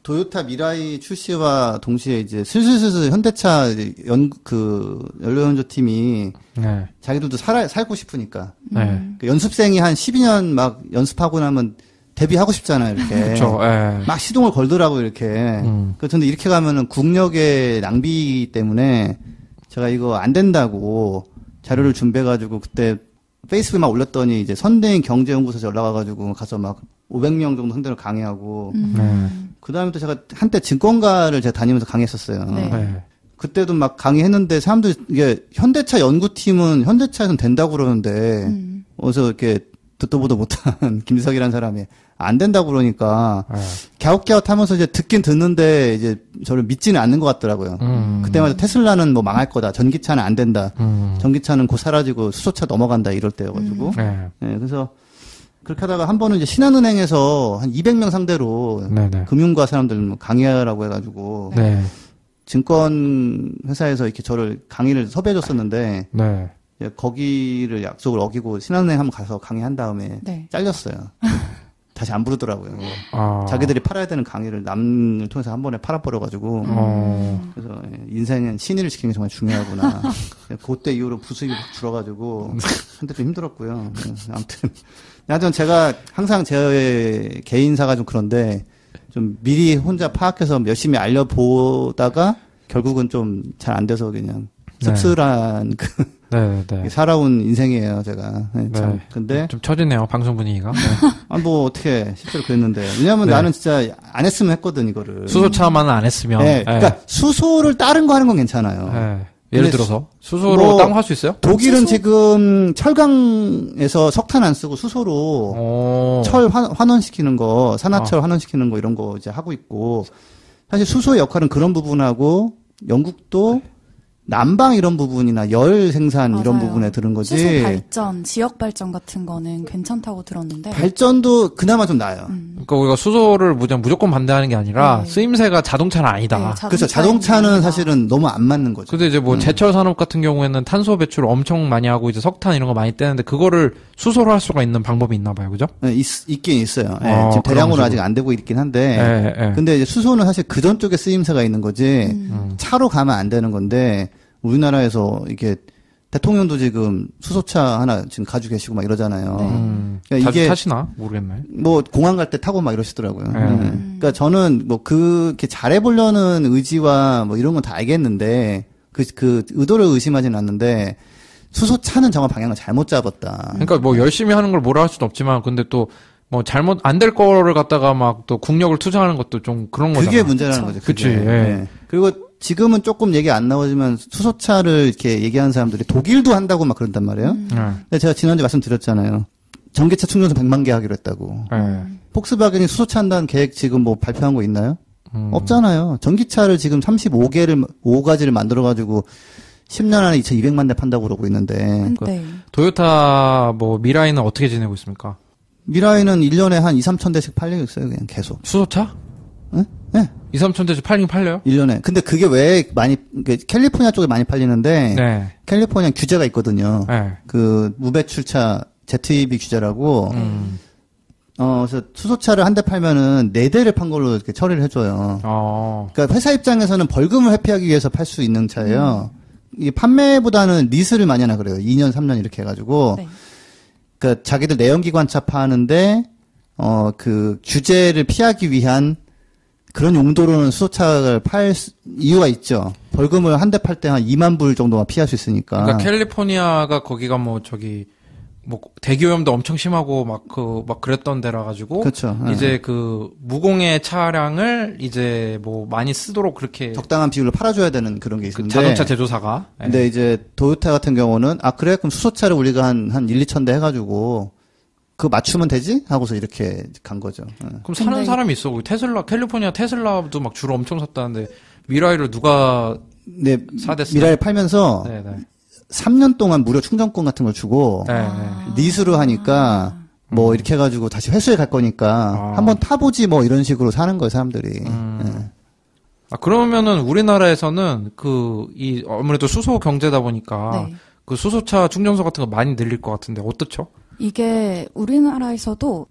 도요타 미라이 출시와 동시에 이제 슬슬 현대차 연료연조 팀이 네. 자기들도 살고 싶으니까 네. 그 연습생이 한 12년 막 연습하고 나면 데뷔하고 싶잖아요, 이렇게. 그렇죠. 네. 막 시동을 걸더라고요, 이렇게. 그런데 이렇게 가면은 국력의 낭비 때문에 제가 이거 안 된다고 자료를 준비해가지고 그때 페이스북에 막 올렸더니 이제 선대인 경제연구소에서 연락 와가지고 가서 막 500명 정도 상대로 강의하고. 그 다음에 또 제가 한때 증권가를 제가 다니면서 강의했었어요. 네. 그때도 막 강의했는데 사람들이 이게 현대차 연구팀은 현대차에서는 된다고 그러는데 어디서 이렇게 듣도 보도 못한 김석이라는 사람이 안 된다고 그러니까 갸웃갸웃하면서 이제 듣긴 듣는데 이제 저를 믿지는 않는 것 같더라고요. 그때마다 테슬라는 뭐 망할 거다. 전기차는 안 된다. 전기차는 곧 사라지고 수소차 넘어간다 이럴 때여가지고. 네, 그래서 그렇게 하다가 한 번은 이제 신한은행에서 한 200명 상대로 네네. 금융과 사람들 강의하라고 해가지고 네. 증권 회사에서 이렇게 저를 강의를 섭외해줬었는데 네. 거기를 약속을 어기고 신한은행 한번 가서 강의한 다음에 잘렸어요. 다시 안 부르더라고요. 자기들이 팔아야 되는 강의를 남을 통해서 한 번에 팔아버려가지고 그래서 인생은 신의를 지키는 게 정말 중요하구나. 그때 이후로 부수입이 확 줄어가지고 한때 좀 힘들었고요. 아무튼 하여튼 제가 항상 제 개인사가 좀 그런데 좀 미리 혼자 파악해서 열심히 알려보다가 결국은 좀 잘 안 돼서 그냥 씁쓸한 살아온 인생이에요, 제가. 참. 근데. 좀 처지네요, 방송 분위기가. 뭐, 어떻게, 실제로 그랬는데. 왜냐면 나는 진짜 안 했으면 했거든, 이거를. 수소차만은 안 했으면. 그러니까 수소를 다른 거 하는 건 괜찮아요. 예를 들어서 수소로 딴 거 할 수 있어요? 독일은 지금 철강에서 석탄 안 쓰고 수소로 철 환원시키는 거, 산화철 환원시키는 거 이런 거 이제 하고 있고 사실 수소의 역할은 그런 부분하고 영국도 난방 이런 부분이나 열 생산 맞아요. 이런 부분에 들은 거지. 수소 발전, 지역 발전 같은 거는 괜찮다고 들었는데. 발전도 그나마 좀 나아요. 그러니까 우리가 수소를 무조건 반대하는 게 아니라 쓰임새가 자동차는 아니다. 그렇죠. 자동차는 사실은 너무 안 맞는 거죠. 근데 이제 뭐 제철 산업 같은 경우에는 탄소 배출을 엄청 많이 하고 이제 석탄 이런 거 많이 떼는데 그거를 수소로 할 수가 있는 방법이 있나 봐요. 그죠? 네, 있긴 있어요. 지금 대량으로 아직 안 되고 있긴 한데. 근데 이제 수소는 사실 그전 쪽에 쓰임새가 있는 거지. 차로 가면 안 되는 건데 우리나라에서 이게 대통령도 지금 수소차 하나 지금 가지고 계시고 막 이러잖아요. 그러니까 자주 타시나? 모르겠네. 뭐 공항 갈 때 타고 막 이러시더라고요. 그러니까 저는 뭐 그렇게 잘해보려는 의지와 뭐 이런 건 다 알겠는데 그 의도를 의심하지는 않는데 수소차는 정말 방향을 잘못 잡았다. 그러니까 뭐 열심히 하는 걸 뭐라 할 수는 없지만 근데 또 뭐 잘못 안 될 거를 갖다가 막 또 국력을 투자하는 것도 좀 그런 거잖아. 그게 문제라는 거죠. 그치. 그리고 지금은 조금 얘기 안 나오지만 수소차를 이렇게 얘기하는 사람들이 독일도 한다고 막 그런단 말이에요. 근데 제가 지난주에 말씀드렸잖아요. 전기차 충전소 100만 개 하기로 했다고. 폭스바겐이 수소차 한다는 계획 지금 뭐 발표한 거 있나요? 없잖아요. 전기차를 지금 5가지를 만들어가지고 10년 안에 2,200만 대 판다고 그러고 있는데. 도요타 뭐 미라이는 어떻게 지내고 있습니까? 미라이는 1년에 한 2, 3천 대씩 팔리고 있어요. 그냥 계속. 수소차? 네. 2, 3천 대씩 팔긴 팔려요? 1년에. 근데 그게 왜 많이, 캘리포니아 쪽에 많이 팔리는데. 캘리포니아 규제가 있거든요. 그 무배출차 ZEB 규제라고. 그래서 수소차를 한 대 팔면은 4대를 판 걸로 이렇게 처리를 해줘요. 그러니까 회사 입장에서는 벌금을 회피하기 위해서 팔 수 있는 차예요. 이 판매보다는 리스를 많이 하나 그래요. 2년, 3년 이렇게 해가지고. 그러니까 자기들 내연기관차 파는데 그 규제를 피하기 위한 그런 용도로는 수소차를 팔 이유가 있죠. 벌금을 한 대 팔 때 한 2만 불 정도만 피할 수 있으니까. 그러니까 캘리포니아가 거기가 뭐 뭐 대기오염도 엄청 심하고 막 그랬던 데라 가지고 그렇죠. 이제 그 무공해 차량을 이제 뭐 많이 쓰도록 그렇게 적당한 비율로 팔아줘야 되는 그런 게 있는데 자동차 제조사가. 근데 이제 도요타 같은 경우는 그래 그럼 수소차를 우리가 한 1, 2천 대 해가지고 그거 맞추면 되지 하고서 이렇게 간 거죠. 그럼 사는 사람이 있어. 테슬라 캘리포니아 테슬라도 막 줄을 엄청 샀다는데 미라이를 누가 사댔어요? 미라이 팔면서. 네네. 3년 동안 무료 충전권 같은 걸 주고 리스로 하니까 뭐 이렇게 해가지고 다시 회수해 갈 거니까 한번 타보지 뭐 이런 식으로 사는 거예요 사람들이. 그러면은 우리나라에서는 아무래도 수소 경제다 보니까 그 수소차 충전소 같은 거 많이 늘릴 것 같은데 어떻죠? 이게 우리나라에서도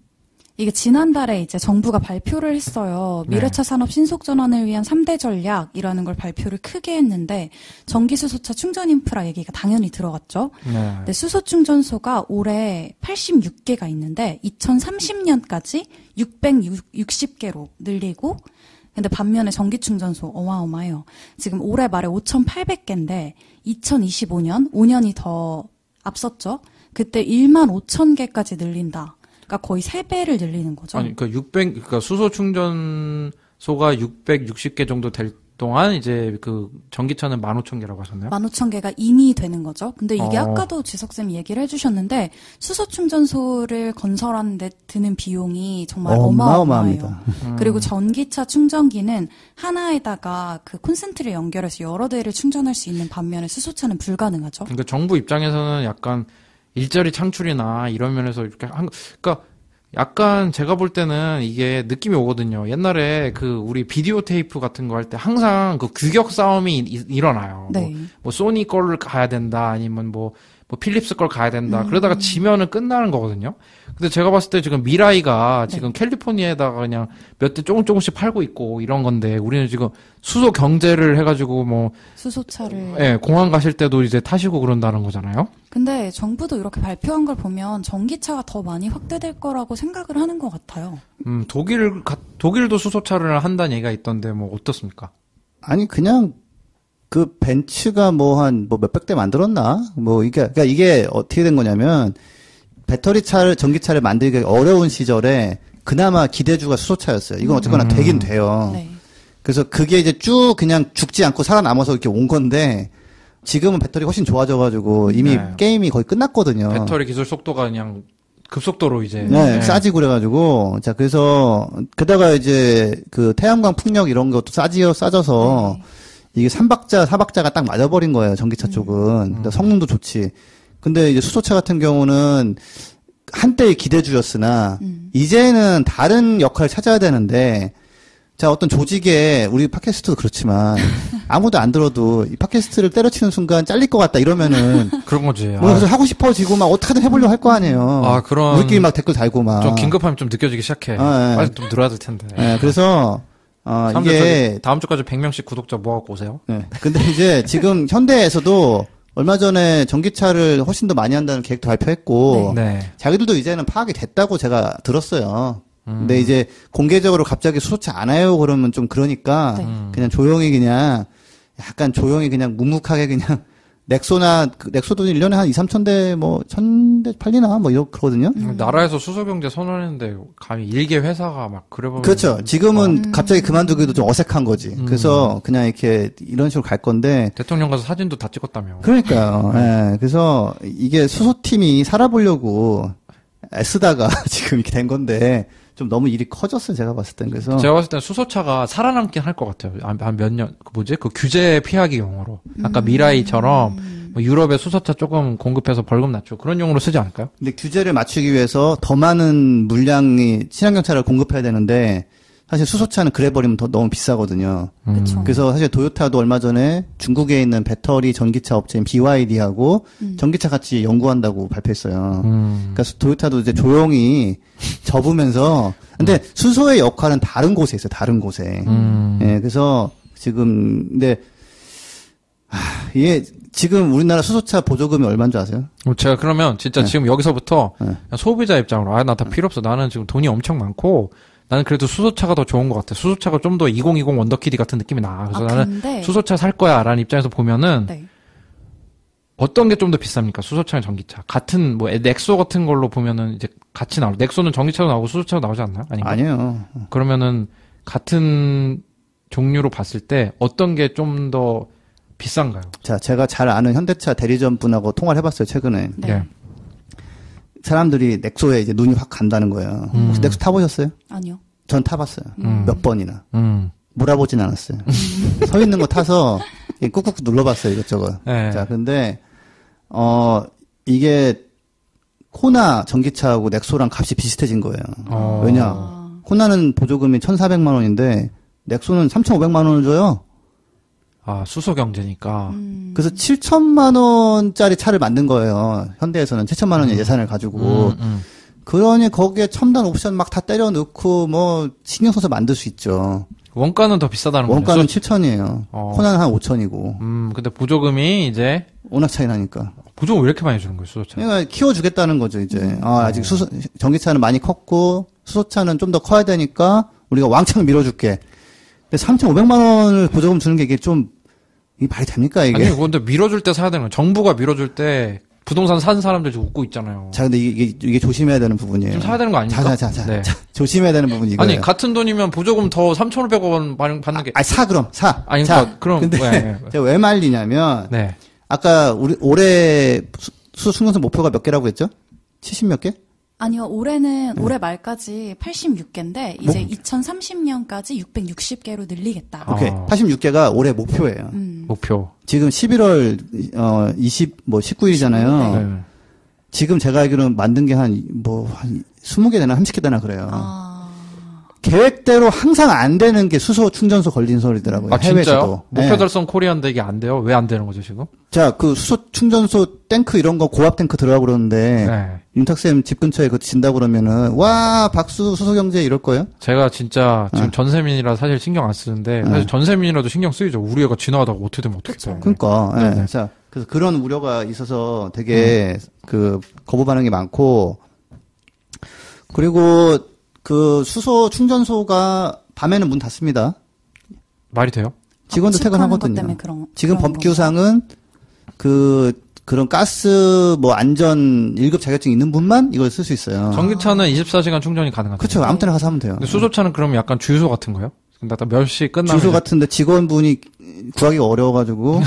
이게 지난달에 이제 정부가 발표를 했어요. 미래차 산업 신속 전환을 위한 3대 전략이라는 걸 발표를 크게 했는데 전기수소차 충전 인프라 얘기가 당연히 들어갔죠. 근데 수소 충전소가 올해 86개가 있는데 2030년까지 660개로 늘리고 근데 반면에 전기 충전소 어마어마해요. 지금 올해 말에 5,800개인데 2025년 5년이 더 앞섰죠. 그때 15,000개까지 늘린다. 그러니까 거의 3배를 늘리는 거죠. 아니, 그러니까 수소 충전소가 660개 정도 될 동안 이제 그 전기차는 15,000개라고 하셨나요? 15,000개가 이미 되는 거죠. 근데 이게 아까도 지석쌤이 얘기를 해주셨는데 수소 충전소를 건설하는 데 드는 비용이 정말 어마어마해요. 그리고 전기차 충전기는 하나에다가 그 콘센트를 연결해서 여러 대를 충전할 수 있는 반면에 수소차는 불가능하죠. 그러니까 정부 입장에서는 약간 일자리 창출이나 이런 면에서 이렇게 그러니까 약간 제가 볼 때는 이게 느낌이 오거든요. 옛날에 우리 비디오 테이프 같은 거 할 때 항상 그 규격 싸움이 일어나요. 네. 뭐 소니 걸 가야 된다 아니면 뭐 필립스 걸 가야 된다. 그러다가 지면은 끝나는 거거든요. 근데 제가 봤을 때 지금 미라이가 지금 캘리포니아에다가 그냥 몇 대 조금씩 팔고 있고 이런 건데 우리는 지금 수소 경제를 해가지고 뭐 수소차를 공항 가실 때도 이제 타시고 그런다는 거잖아요. 근데 정부도 이렇게 발표한 걸 보면 전기차가 더 많이 확대될 거라고 생각을 하는 것 같아요. 독일도 수소차를 한다는 얘기가 있던데 뭐 어떻습니까? 아니 그냥 그 벤츠가 몇백 대 만들었나? 그러니까 이게 어떻게 된 거냐면 전기차를 만들기 어려운 시절에 그나마 기대주가 수소차였어요. 이건 어쨌거나 되긴 돼요. 네. 그래서 그게 이제 쭉 그냥 죽지 않고 살아남아서 이렇게 온 건데 지금은 배터리 훨씬 좋아져가지고 이미 게임이 거의 끝났거든요. 배터리 기술 속도가 그냥 급속도로 이제 싸지고 그래가지고 그래서 게다가 이제 그 태양광 풍력 이런 것도 싸져서 이게 3박자, 4박자가 딱 맞아버린 거예요, 전기차 쪽은. 성능도 좋지. 근데 이제 수소차 같은 경우는 한때의 기대주였으나, 이제는 다른 역할을 찾아야 되는데, 자, 어떤 조직에, 우리 팟캐스트도 그렇지만, 아무도 안 들어도 이 팟캐스트를 때려치는 순간 잘릴 것 같다, 이러면은. 그런 거지. 그래서 하고 싶어지고 막 어떻게든 해보려고 할 거 아니에요. 우리끼리 막 댓글 달고 막. 좀 긴급함이 좀 느껴지기 시작해. 빨리 좀 늘어야 될 텐데. 그래서, 이게 다음 주까지 100명씩 구독자 모아갖고 오세요. 네. 근데 이제 지금 현대에서도 얼마 전에 전기차를 훨씬 더 많이 한다는 계획도 발표했고 자기들도 이제는 파악이 됐다고 제가 들었어요. 근데 이제 공개적으로 갑자기 수소차 안 해요 그러면 좀 그러니까 그냥 조용히 그냥 약간 조용히 그냥 묵묵하게 그냥 넥소도 1년에 한 2, 3천 대, 1,000대 팔리나? 그러거든요? 나라에서 수소경제 선언했는데, 감히 일개 회사가 막 그래버리면. 그렇죠. 지금은 갑자기 그만두기도 좀 어색한 거지. 그래서 그냥 이렇게 이런 식으로 갈 건데. 대통령 가서 사진도 다 찍었다며. 그러니까요. 그래서 이게 수소팀이 살아보려고 애쓰다가 지금 이렇게 된 건데, 좀 너무 일이 커졌어요, 제가 봤을 땐. 그래서. 제가 봤을 땐 수소차가 살아남긴 할 것 같아요. 한 몇 년, 그 규제 피하기 용어로. 아까 미라이처럼, 유럽에 수소차 조금 공급해서 벌금 낮추고 그런 용어로 쓰지 않을까요? 근데 규제를 맞추기 위해서 더 많은 물량이 친환경차를 공급해야 되는데, 사실 수소차는 그래버리면 너무 비싸거든요. 그래서 사실 도요타도 얼마 전에 중국에 있는 배터리 전기차 업체인 BYD하고 전기차 같이 연구한다고 발표했어요. 그러니까 도요타도 이제 조용히 접으면서 근데 수소의 역할은 다른 곳에 있어요. 다른 곳에. 그래서 지금 근데 이게 지금 우리나라 수소차 보조금이 얼마인 줄 아세요? 제가 그러면 진짜 지금 여기서부터 소비자 입장으로 나 다 필요 없어. 나는 지금 돈이 엄청 많고 나는 그래도 수소차가 더 좋은 것 같아. 수소차가 좀 더 2020 원더키디 같은 느낌이 나. 그래서 나는 수소차 살 거야 라는 입장에서 보면은 어떤 게 좀 더 비쌉니까? 수소차랑 전기차. 같은 뭐 넥소 같은 걸로 보면은 이제 같이 나올. 넥소는 전기차도 나오고 수소차도 나오지 않나요? 아닌가? 아니요. 그러면은 같은 종류로 봤을 때 어떤 게 좀 더 비싼가요? 자, 제가 잘 아는 현대차 대리점 분하고 통화를 해봤어요, 최근에. 네. 사람들이 넥소에 이제 눈이 확 간다는 거예요. 혹시 넥소 타보셨어요? 아니요. 전 타봤어요. 몇 번이나. 음. 몰아보진 않았어요. 서 있는 거 타서 꾹꾹 눌러봤어요, 이것저것. 네. 자, 근데, 이게, 코나 전기차하고 넥소랑 값이 비슷해진 거예요. 왜냐? 코나는 보조금이 1,400만 원인데, 넥소는 3,500만 원을 줘요. 아, 수소 경제니까. 그래서 7천만 원짜리 차를 만든 거예요. 현대에서는 7천만 원의 예산을 가지고. 그러니 거기에 첨단 옵션 막 다 때려 넣고 뭐 신경 써서 만들 수 있죠. 원가는 더 비싸다는 거죠? 원가는 7천이에요. 코나는 한 5천이고. 근데 보조금이 이제 워낙 차이 나니까. 보조금 왜 이렇게 많이 주는 거예요, 수소차? 그러니까 키워주겠다는 거죠, 이제. 아직 전기차는 많이 컸고, 수소차는 좀 더 커야 되니까, 우리가 왕창 밀어줄게. 근데 3,500만 원을 보조금 주는 게 이게 좀, 이게 말이 됩니까, 이게? 아니, 근데 밀어줄 때 사야 되는 거예요. 정부가 밀어줄 때, 부동산 산 사람들 지금 웃고 있잖아요. 자, 근데 이게 조심해야 되는 부분이에요. 좀 사야 되는 거 아닙니까? 자, 네. 조심해야 되는 부분이 이거예요. 아니, 같은 돈이면 보조금 더 3,500원 받는 게. 그럼, 사. 아니, 자, 그러니까, 그럼, 근데 네. 제가 왜 말리냐면, 네. 아까 올해 수소 충전소 목표가 몇 개라고 했죠? 70 몇 개? 아니요, 올해 말까지 86개인데, 이제 2030년까지 660개로 늘리겠다. 오케이. 86개가 올해 목표예요. 목표. 지금 11월, 19일이잖아요. 네. 지금 제가 알기로는 만든 게 한 20개 되나 30개 되나 그래요. 계획대로 항상 안 되는 게 수소 충전소 걸린 소리더라고요. 아, 해외에서도. 진짜요? 목표 달성 코리아인데 이게 안 돼요? 왜 안 되는 거죠, 지금? 자, 그 수소 충전소 탱크 이런 거 고압 탱크 들어가고 그러는데, 네. 윤탁쌤 집 근처에 그거 진다 그러면은, 와, 박수 수소 경제 이럴 거예요? 제가 진짜 지금 전세민이라 사실 신경 안 쓰는데, 사실 전세민이라도 신경 쓰이죠. 우리 애가 지나가다가 어떻게 되면 어떻게 돼요? 그러니까, 네. 예. 자, 그래서 그런 우려가 있어서 되게 거부 반응이 많고, 그리고 그 수소 충전소가 밤에는 문 닫습니다. 말이 돼요? 직원도 퇴근하거든요. 지금 법규상은 그런 가스 가스 1급 자격증 있는 분만 이걸 쓸 수 있어요. 전기차는 24시간 충전이 가능하죠. 그렇죠. 아무 때나 가서 하면 돼요. 근데 수소차는 그럼 약간 주유소 같은 거요? 근데 몇 시 끝나면 주유소 같은데 직원분이 구하기가 어려워가지고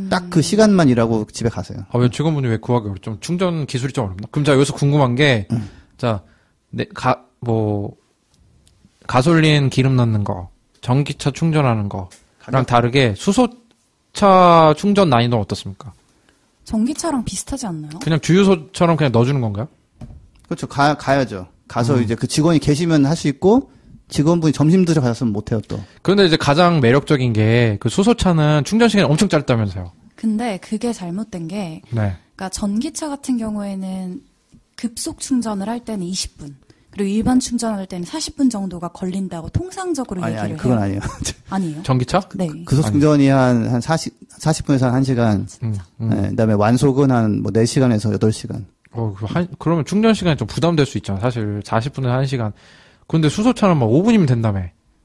딱 그 시간만 일하고 집에 가세요. 왜 직원분이 왜 구하기 어렵죠? 좀 충전 기술이 좀 어렵나? 그럼 제가 여기서 궁금한 게, 자, 가솔린 기름 넣는 거, 전기차 충전하는 거랑 다르게 수소차 충전 난이도는 어떻습니까? 전기차랑 비슷하지 않나요? 그냥 주유소처럼 그냥 넣어주는 건가요? 그렇죠. 가야죠. 가서 이제 그 직원이 계시면 할 수 있고, 직원분이 점심 드셔 가셨으면 못해요, 또. 그런데 이제 가장 매력적인 게, 그 수소차는 충전 시간이 엄청 짧다면서요. 근데 그게 잘못된 게, 네. 그러니까 전기차 같은 경우에는 급속 충전을 할 때는 20분, 그리고 일반 충전할 때는 40분 정도가 걸린다고 통상적으로 얘기를 해요. 그건 아니에요. 아니에요? 전기차? 네. 급속 충전이 한 40분에서 한 1시간. 네, 그다음에 완속은 한 4시간에서 8시간. 그러면 충전 시간이 좀 부담될 수 있잖아. 사실 40분에서 1시간. 근데 수소차는 5분이면 된다며.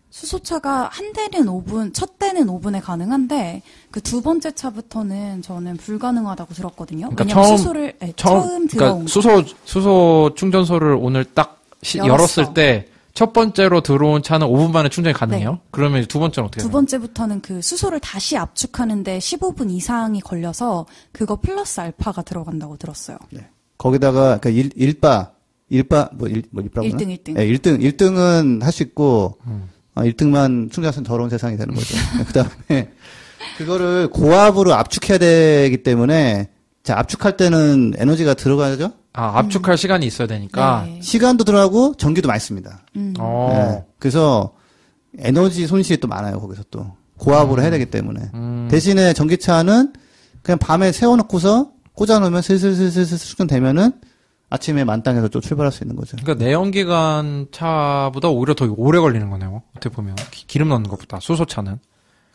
수소차가 한 대는 5분, 첫 대는 5분에 가능한데 그 두 번째 차부터는 저는 불가능하다고 들었거든요. 그러니까 왜냐면 처음 들어온 그러니까 수소 충전소를 오늘 딱 열었을 때 첫 번째로 들어온 차는 5분 만에 충전이 가능해요? 네. 그러면 두 번째는 어떻게 해요? 두 번째부터는 그 수소를 다시 압축하는데 15분 이상이 걸려서 그거 플러스 알파가 들어간다고 들었어요. 네. 거기다가 그러니까 1바 1등. 네, 1등은 할 수 있고 1등만 충전하면 더러운 세상이 되는 거죠. 그다음에 그거를 고압으로 압축해야 되기 때문에 자, 압축할 때는 에너지가 들어가죠? 압축할 시간이 있어야 되니까. 네. 시간도 들어가고 전기도 많이 씁니다. 네. 그래서 에너지 손실이 또 많아요, 거기서 또. 고압으로 해야 되기 때문에. 대신에 전기차는 그냥 밤에 세워놓고서 꽂아놓으면 슬슬슬슬 충전되면은 아침에 만땅에서 또 출발할 수 있는 거죠. 그러니까 내연기관 차보다 오히려 더 오래 걸리는 거네요. 어떻게 보면. 기름 넣는 것보다. 수소차는.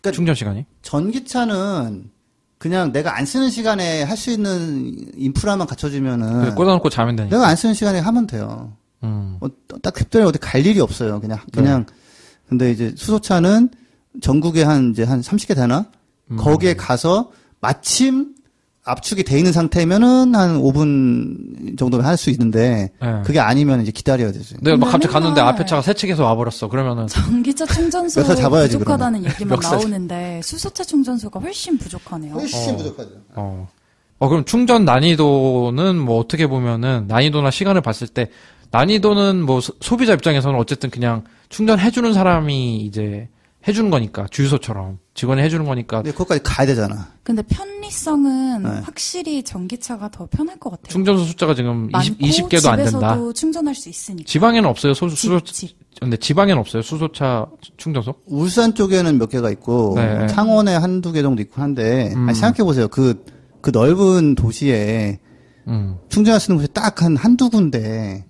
그러니까 충전 시간이. 전기차는 그냥 내가 안 쓰는 시간에 할 수 있는 인프라만 갖춰주면은. 꽂아놓고 자면 되니까. 내가 안 쓰는 시간에 하면 돼요. 딱 특별히 어디 갈 일이 없어요. 그냥. 근데 이제 수소차는 전국에 한 30개 되나? 거기에 가서 마침 압축이 돼 있는 상태면은 한 5분 정도면 할 수 있는데 네. 그게 아니면 이제 기다려야 되죠. 내가 막 갑자기 갔는데 앞에 차가 세척해서 와버렸어. 그러면은 전기차 충전소 잡아야지, 부족하다는 그러면. 얘기만 나오는데 수소차 충전소가 훨씬 부족하네요. 훨씬 부족하죠. 그럼 충전 난이도는 뭐 어떻게 보면은 난이도나 시간을 봤을 때 난이도는 뭐 소비자 입장에서는 어쨌든 그냥 충전해주는 사람이 이제 해주는 거니까 주유소처럼 직원이 해주는 거니까. 근데 그것까지 가야 되잖아. 근데 편리성은 확실히 전기차가 더 편할 것 같아요. 충전소 숫자가 지금 20개도 안 된다. 집에서도 충전할 수 있으니까. 지방에는 없어요. 집. 근데 지방에는 없어요. 수소차 충전소? 울산 쪽에는 몇 개가 있고 네. 창원에 한두 개 정도 있고 한데 아니, 생각해 보세요. 그 넓은 도시에 충전할 수 있는 곳이 딱 한두 군데.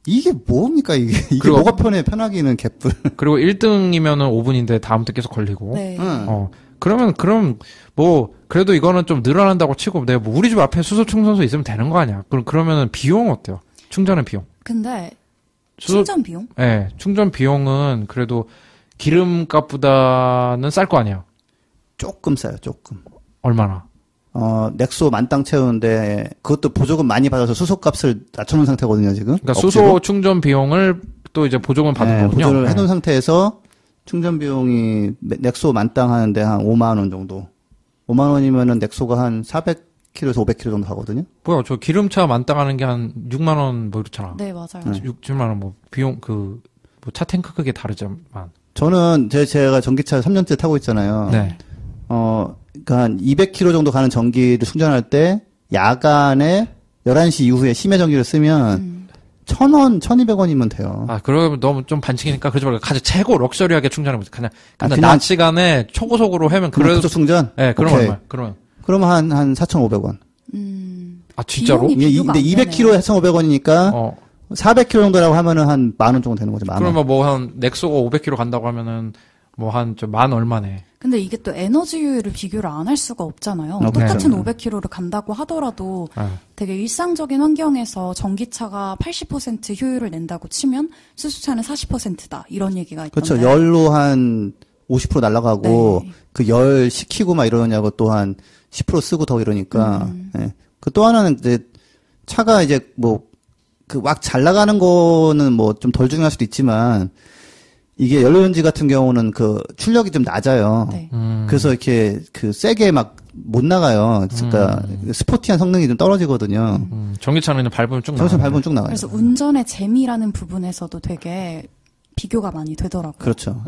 이게 뭡니까, 이게. 이게 뭐가 편하기는 개뿔. 그리고 1등이면은 5분인데 다음부터 계속 걸리고. 네. 그럼, 뭐, 그래도 이거는 좀 늘어난다고 치고, 내가 뭐 우리 집 앞에 수소 충전소 있으면 되는 거 아니야? 그러면은 비용 어때요? 충전의 비용. 근데, 충전 비용? 네, 충전 비용은 그래도 기름값보다는 쌀 거 아니에요? 조금 싸요, 조금. 얼마나? 넥소 만땅 채우는데 그것도 보조금 많이 받아서 수소값을 낮춰놓은 상태거든요, 지금. 그러니까 수소 충전 비용을 또 이제 보조금 받는 거군요. 보조를 해놓은 상태에서 충전 비용이 넥소 만땅 하는데 한 5만 원 정도. 5만 원이면은 넥소가 한 400km에서 500km 정도 가거든요. 뭐야, 저 기름차 만땅 하는 게 한 6만 원 뭐 이렇잖아. 네, 맞아요. 6만 원 뭐 비용 뭐 차 탱크 크게 다르지만. 저는 제가 전기차 3년째 타고 있잖아요. 네. 그러니까 한 200km 정도 가는 전기를 충전할 때 야간에 11시 이후에 심야 전기를 쓰면 1,000원, 1,200원이면 돼요. 그러면 너무 좀 반칙이니까 그러지 말고 가장 최고 럭셔리하게 충전해보자. 그냥 낮 시간에 초고속으로 하면 그래도 충전? 네, 그럼 오케이. 얼마? 그러면 한 4,500원. 진짜로? 근데 200km에 4,500원이니까 400km 정도라고 하면은 한 10,000원 정도 되는 거죠. 10,000원. 그러면 뭐 한 넥소가 500km 간다고 하면은 뭐 한 좀 만 얼마네. 근데 이게 또 에너지효율을 비교를 안 할 수가 없잖아요. 똑같은 500km를 간다고 하더라도 되게 일상적인 환경에서 전기차가 80% 효율을 낸다고 치면 수소차는 40%다. 이런 얘기가 있던데. 그렇죠. 열로 한 50% 날아가고 네. 그 열 식히고 막 이러냐고 또 한 10% 쓰고 더 이러니까. 예. 그 또 하나는 이제 차가 이제 뭐 그 막 잘 나가는 거는 뭐 좀 덜 중요할 수도 있지만 이게 연료전지 같은 경우는 그 출력이 좀 낮아요. 네. 그래서 이렇게 그 세게 막 못 나가요. 그러니까 스포티한 성능이 좀 떨어지거든요. 전기차는 밟으면 쭉 나가요. 전기차 밟으면 쭉 나가요. 그래서 운전의 재미라는 부분에서도 되게 비교가 많이 되더라고요. 그렇죠.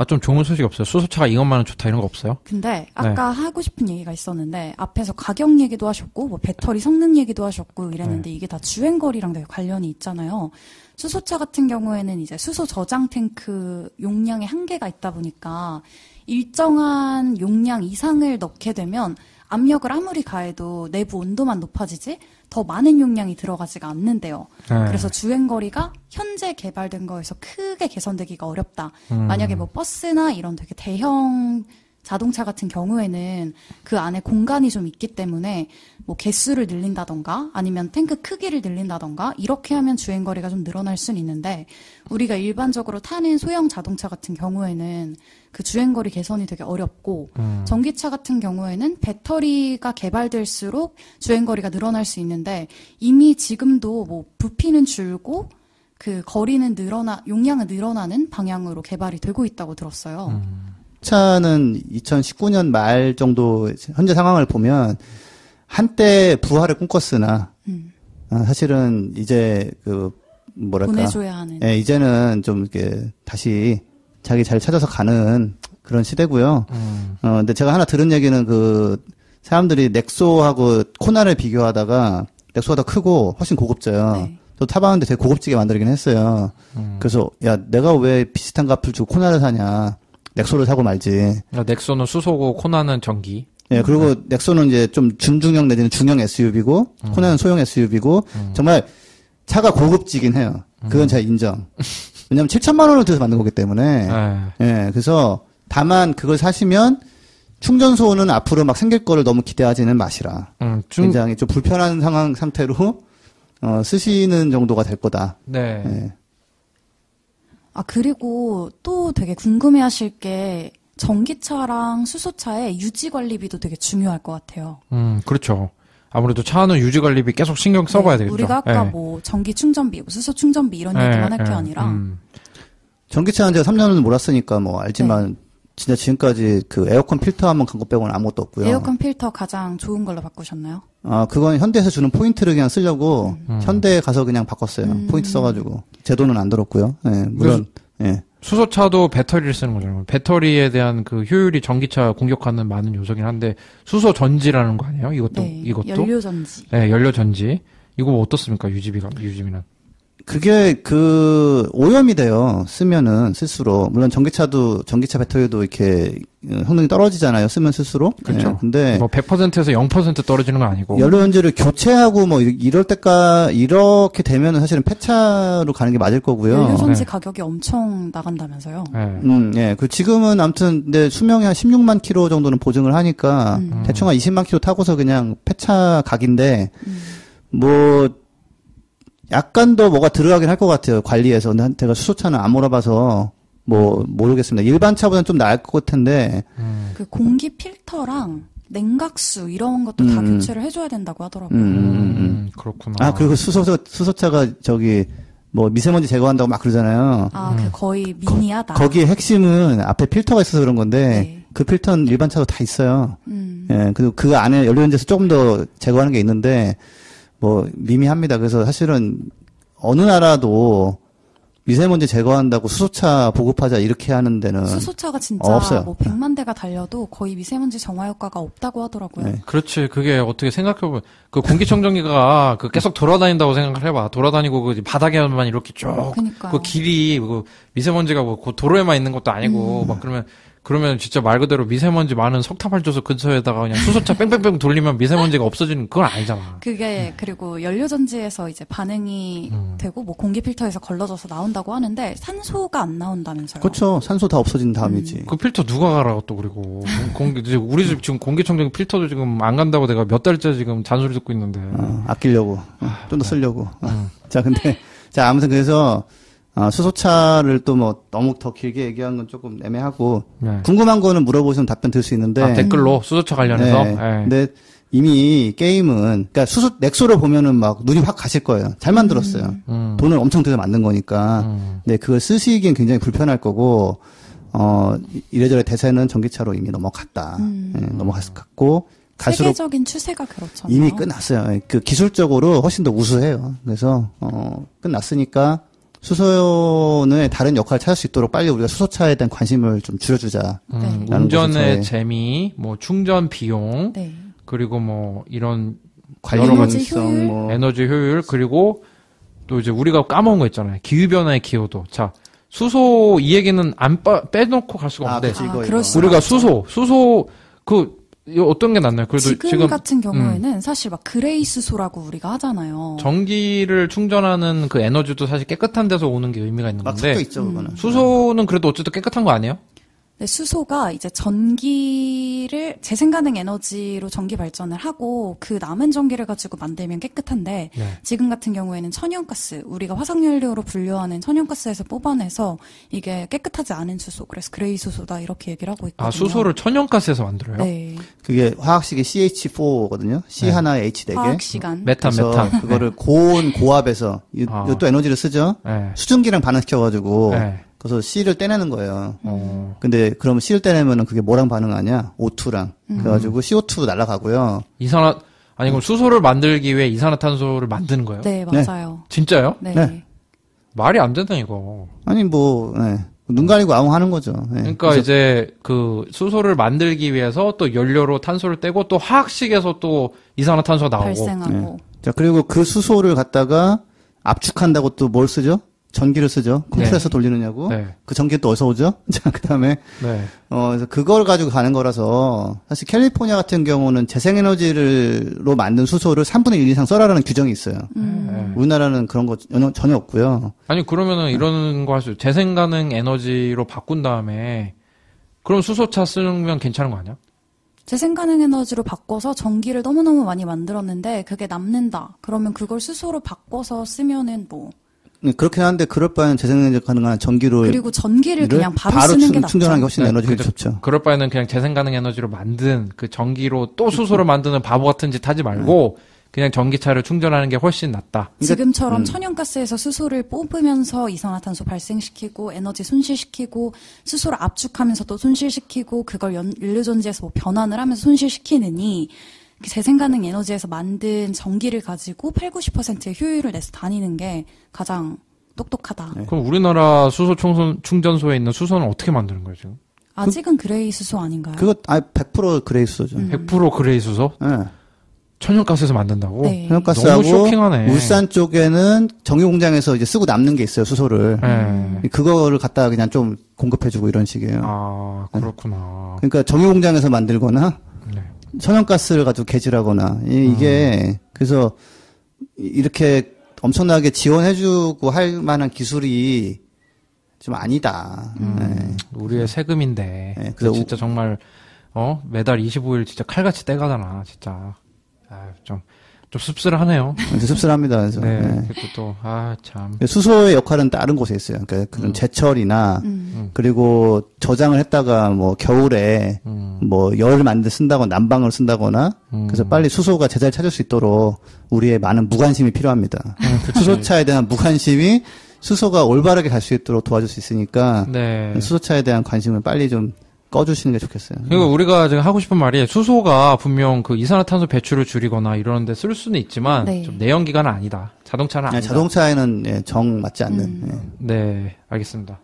좀 좋은 소식이 없어요. 수소차가 이것만은 좋다 이런 거 없어요? 근데 아까 하고 싶은 얘기가 있었는데 앞에서 가격 얘기도 하셨고 뭐 배터리 성능 얘기도 하셨고 이랬는데 이게 다 주행거리랑 되게 관련이 있잖아요. 수소차 같은 경우에는 이제 수소 저장 탱크 용량의 한계가 있다 보니까 일정한 용량 이상을 넣게 되면 압력을 아무리 가해도 내부 온도만 높아지지 더 많은 용량이 들어가지가 않는데요. 그래서 주행거리가 현재 개발된 거에서 크게 개선되기가 어렵다. 만약에 뭐 버스나 이런 되게 대형 자동차 같은 경우에는 그 안에 공간이 좀 있기 때문에 뭐 개수를 늘린다던가 아니면 탱크 크기를 늘린다던가 이렇게 하면 주행거리가 좀 늘어날 수는 있는데 우리가 일반적으로 타는 소형 자동차 같은 경우에는 그 주행거리 개선이 되게 어렵고 전기차 같은 경우에는 배터리가 개발될수록 주행거리가 늘어날 수 있는데 이미 지금도 뭐 부피는 줄고 그 거리는 용량은 늘어나는 방향으로 개발이 되고 있다고 들었어요. 차는 2019년 말 정도 현재 상황을 보면 한때 부활을 꿈꿨으나 사실은 이제 그 뭐랄까 보내줘야 하는. 예, 이제는 좀 이렇게 다시 자기 잘 찾아서 가는 그런 시대고요. 근데 제가 하나 들은 얘기는 그 사람들이 넥소하고 코나를 비교하다가 넥소가 더 크고 훨씬 고급져요. 네. 저 타봤는데 되게 고급지게 만들긴 했어요. 그래서 야 내가 왜 비슷한 값을 주고 코나를 사냐. 넥소를 사고 말지. 넥소는 수소고 코나는 전기. 예, 그리고 넥소는 이제 좀 중중형 내지는 중형 SUV고 코나는 소형 SUV고 정말 차가 고급지긴 해요. 그건 제가 인정. 왜냐면 7천만 원을 들여서 만든 거기 때문에. 예, 그래서 다만 그걸 사시면 충전소는 앞으로 막 생길 거를 너무 기대하지는 마시라. 굉장히 좀 불편한 상태로 쓰시는 정도가 될 거다. 네. 예. 그리고 또 되게 궁금해 하실 게 전기차랑 수소차의 유지 관리비도 되게 중요할 것 같아요. 그렇죠. 아무래도 차는 유지 관리비 계속 신경 써봐야 되겠죠. 우리가 아까 뭐 전기 충전비, 수소 충전비 이런 얘기만 할 게 아니라 전기차는 제가 3년을 몰았으니까 뭐 알지만 진짜 지금까지 그 에어컨 필터 한번 간 거 빼고는 아무것도 없고요. 에어컨 필터 가장 좋은 걸로 바꾸셨나요? 그건 현대에서 주는 포인트를 그냥 쓰려고 현대에 가서 그냥 바꿨어요. 포인트 써가지고 제 돈은 안 들었고요. 네, 물론 수소차도 배터리를 쓰는 거잖아요. 배터리에 대한 그 효율이 전기차 공격하는 많은 요소긴 한데 수소 전지라는 거 아니에요? 이것도 연료 전지. 네, 연료 전지. 이거 뭐 어떻습니까? 유지비는? 그게 오염이 돼요. 쓰면은 쓸수록. 물론 전기차 배터리도 이렇게 성능이 떨어지잖아요. 쓰면 쓸수록. 그렇죠. 네, 근데 뭐 100%에서 0% 떨어지는 건 아니고. 연료전지를 교체하고 뭐 이렇게 되면은 사실은 폐차로 가는 게 맞을 거고요. 연료전지 가격이 엄청 나간다면서요? 예. 그 지금은 아무튼 근데 수명이 한 16만 킬로 정도는 보증을 하니까 대충 한 20만 킬로 타고서 그냥 폐차 각인데 뭐 약간 더 뭐가 들어가긴 할 것 같아요. 관리에서. 근데 제가 수소차는 안 몰아봐서 뭐 모르겠습니다. 일반 차보다는 좀 나을 것 같은데. 그 공기 필터랑 냉각수 이런 것도 다 교체를 해줘야 된다고 하더라고요. 그렇구나. 그리고 수소차가 뭐 미세먼지 제거한다고 막 그러잖아요. 그 거의 미니하다. 거기에 핵심은 앞에 필터가 있어서 그런 건데 그 필터는 일반 차도 다 있어요. 예. 그리고 그 안에 연료전지에서 조금 더 제거하는 게 있는데 뭐 미미합니다. 그래서 사실은 어느 나라도 미세먼지 제거한다고 수소차 보급하자 이렇게 하는 데는 수소차가 진짜 없어요. 뭐 100만 대가 달려도 거의 미세먼지 정화 효과가 없다고 하더라고요. 네. 그렇지. 그게 어떻게 생각해보면 그 공기청정기가 계속 돌아다닌다고 생각을 해봐. 돌아다니고 그 바닥에만 이렇게 쭉 그 길이 그 미세먼지가 뭐 그 도로에만 있는 것도 아니고 막 그러면 진짜 말 그대로 미세먼지 많은 석탑발전소 근처에다가 그냥 수소차 뺑뺑뺑 돌리면 미세먼지가 없어지는 그건 아니잖아. 그게 그리고 연료전지에서 이제 반응이 되고 뭐 공기 필터에서 걸러져서 나온다고 하는데 산소가 안 나온다면서요. 그렇죠. 산소 다 없어진 다음이지. 그 필터 누가 가라고 또 그리고 우리 집 지금 공기청정기 필터도 지금 안 간다고 내가 몇 달째 지금 잔소리 듣고 있는데. 아끼려고. 좀 더 쓰려고. 자, 아무튼 그래서 수소차를 또 뭐 너무 더 길게 얘기한 건 조금 애매하고 궁금한 거는 물어보시면 답변 드릴 수 있는데 댓글로 수소차 관련해서. 근데 이미 게임은 그러니까 넥소를 보면은 막 눈이 확 가실 거예요. 잘 만들었어요. 돈을 엄청 들여 만든 거니까. 근데 그걸 쓰시기엔 굉장히 불편할 거고 이래저래 대세는 전기차로 이미 넘어갔다. 넘어갔고 갈수록 세계적인 추세가 그렇잖아요. 이미 끝났어요. 그 기술적으로 훨씬 더 우수해요. 그래서 끝났으니까 수소는 다른 역할을 찾을 수 있도록 빨리 우리가 수소차에 대한 관심을 좀 줄여주자. 운전의 재미, 뭐 충전 비용, 그리고 뭐 이런 관리 가능성, 에너지 효율, 그리고 또 이제 우리가 까먹은 거 있잖아요. 기후변화의 기여도. 자, 수소 이 얘기는 안 빼놓고 갈 수가 없는데. 우리가 수소 어떤 게 낫나요? 그래도 지금 같은 경우에는 사실 막 그레이 수소라고 우리가 하잖아요. 전기를 충전하는 그 에너지도 사실 깨끗한 데서 오는 게 의미가 있는 건데. 섞여 있죠, 그거는. 수소는 그래도 어쨌든 깨끗한 거 아니에요? 네, 수소가 이제 전기를 재생가능 에너지로 전기 발전을 하고 그 남은 전기를 가지고 만들면 깨끗한데 지금 같은 경우에는 천연가스, 우리가 화석연료로 분류하는 천연가스에서 뽑아내서 이게 깨끗하지 않은 수소, 그래서 그레이 수소다 이렇게 얘기를 하고 있거든요. 수소를 천연가스에서 만들어요? 네. 그게 화학식이 CH4거든요. C 하나에 H 4개. 화학시간. 메탄. 그거를 고압에서 또 에너지를 쓰죠. 수증기랑 반응시켜가지고 그래서 C를 떼내는 거예요. 근데 그러면 C를 떼내면은 그게 뭐랑 반응하냐? O2랑. 그래가지고 CO2 날아가고요. 그럼 수소를 만들기 위해 이산화탄소를 만드는 거예요? 네, 맞아요. 진짜요? 네. 말이 안 된다, 이거. 아니, 눈 가리고 아웅 하는 거죠. 그러니까 이제 그 수소를 만들기 위해서 또 연료로 탄소를 떼고 또 화학식에서 또 이산화탄소가 나오고. 발생하고. 자, 그리고 그 수소를 갖다가 압축한다고 또 뭘 쓰죠? 전기를 쓰죠. 컴퓨터에서 돌리느냐고. 그 전기 또 어디서 오죠? 자, 그 다음에. 그래서 그걸 가지고 가는 거라서, 사실 캘리포니아 같은 경우는 재생에너지로 만든 수소를 3분의 1 이상 써라라는 규정이 있어요. 우리나라는 그런 거 전혀 없고요. 아니, 그러면은 이런 거 할 수, 재생가능 에너지로 바꾼 다음에, 그럼 수소차 쓰면 괜찮은 거 아니야? 재생가능 에너지로 바꿔서 전기를 너무너무 많이 만들었는데, 그게 남는다. 그러면 그걸 수소로 바꿔서 쓰면은 그렇긴 한데 그럴 바에는 재생 가능한 전기로 그리고 전기를 그냥 바로 쓰는 게 낫죠. 충전하는 게 훨씬 에너지가 좋죠. 그럴 바에는 그냥 재생 가능 에너지로 만든 그 전기로 또 수소를 만드는 바보 같은 짓 하지 말고 그냥 전기차를 충전하는 게 훨씬 낫다. 지금처럼 천연가스에서 수소를 뽑으면서 이산화탄소 발생시키고 에너지 손실시키고 수소를 압축하면서 또 손실시키고 그걸 연료전지에서 뭐 변환을 하면서 손실시키느니 재생가능 에너지에서 만든 전기를 가지고 80-90%의 효율을 내서 다니는 게 가장 똑똑하다. 네. 그럼 우리나라 수소 충전소에 있는 수소는 어떻게 만드는 거예요, 지금? 아직은 그레이 수소 아닌가요? 그거 100% 그레이 수소죠. 100% 그레이 수소? 네. 천연가스에서 만든다고? 네. 천연가스하고 너무 쇼킹하네. 울산 쪽에는 정유공장에서 이제 쓰고 남는 게 있어요, 수소를. 그거를 갖다가 그냥 좀 공급해주고 이런 식이에요. 아, 그렇구나. 그러니까 정유공장에서 만들거나 네. 천연가스를 가지고 개질하거나 이게 그래서 이렇게 엄청나게 지원해주고 할 만한 기술이 좀 아니다. 네. 우리의 세금인데. 네, 그래서 진짜 정말 매달 25일 진짜 칼같이 떼가잖아, 진짜. 좀 씁쓸하네요. 씁쓸합니다. 그래서. 네. 네. 또, 참. 수소의 역할은 다른 곳에 있어요. 그러니까 그런 제철이나, 그리고 저장을 했다가 뭐 겨울에 뭐 열을 쓴다거나 난방을 쓴다거나, 그래서 빨리 수소가 제자리를 찾을 수 있도록 우리의 많은 무관심이 필요합니다. 수소차에 대한 무관심이 수소가 올바르게 갈 수 있도록 도와줄 수 있으니까, 네. 수소차에 대한 관심을 빨리 좀 꺼주시는 게 좋겠어요. 그리고 우리가 지금 하고 싶은 말이 수소가 분명 그 이산화탄소 배출을 줄이거나 이런데 쓸 수는 있지만 네. 좀 내연기관은 아니다. 자동차는 아니다. 자동차에는 정 맞지 않는. 네, 알겠습니다.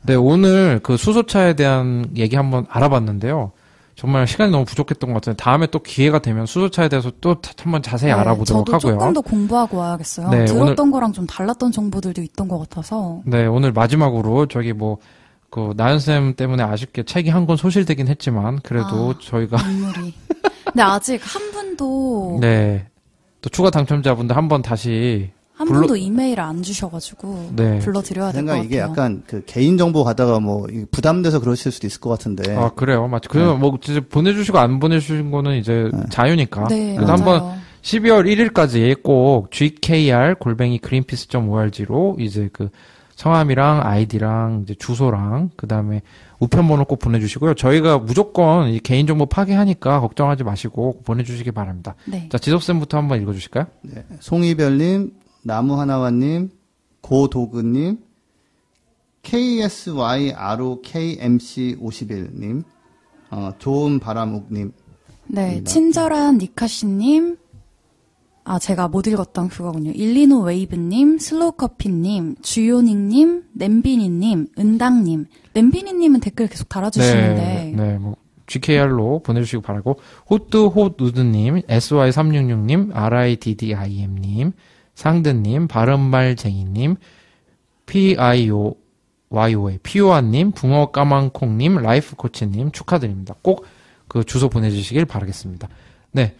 네, 오늘 그 수소차에 대한 얘기 한번 알아봤는데요. 정말 시간이 너무 부족했던 것 같은데 다음에 또 기회가 되면 수소차에 대해서 또 한번 자세히 알아보도록 저도 하고요. 조금 더 공부하고 와야겠어요. 네, 들었던 거랑 좀 달랐던 정보들도 있던 것 같아서. 네, 오늘 마지막으로 저기 나연쌤 때문에 아쉽게 책이 한 권 소실되긴 했지만, 그래도 저희가. 눈물이. 근데 아직 한 분도. 네. 또 추가 당첨자분들 한번 다시. 한 분도 이메일을 안 주셔가지고. 네. 불러드려야 될 것 같아요. 이게 약간 개인정보 가다가 부담돼서 그러실 수도 있을 것 같은데. 아, 그래요? 맞죠. 그래서 진짜 보내주시고 안 보내주신 거는 이제 자유니까. 네. 그래서 한번 12월 1일까지 꼭 gkr@greenpeace.org로 이제 성함이랑 아이디랑 이제 주소랑 그다음에 우편번호 꼭 보내주시고요. 저희가 무조건 이 개인정보 파괴하니까 걱정하지 마시고 보내주시기 바랍니다. 네. 자, 지석쌤부터 한번 읽어주실까요? 네. 송이별님, 나무하나와님, 고도근님, KSYROKMC51님, 좋은바람욱님. 네, 친절한 니카씨님, 제가 못 읽었던 그거군요. 일리노 웨이브님, 슬로우커피님, 주요닝님, 냄비니님, 은당님. 냄비니님은 댓글 계속 달아주시는데. 네, GKR로 보내주시기 바라고. 호뚜호누드님, SY366님, RIDDIM님, 상드님, 바른말쟁이님, PIOYOA, 피오아님, 붕어까망콩님, 라이프코치님 축하드립니다. 꼭 그 주소 보내주시길 바라겠습니다. 네.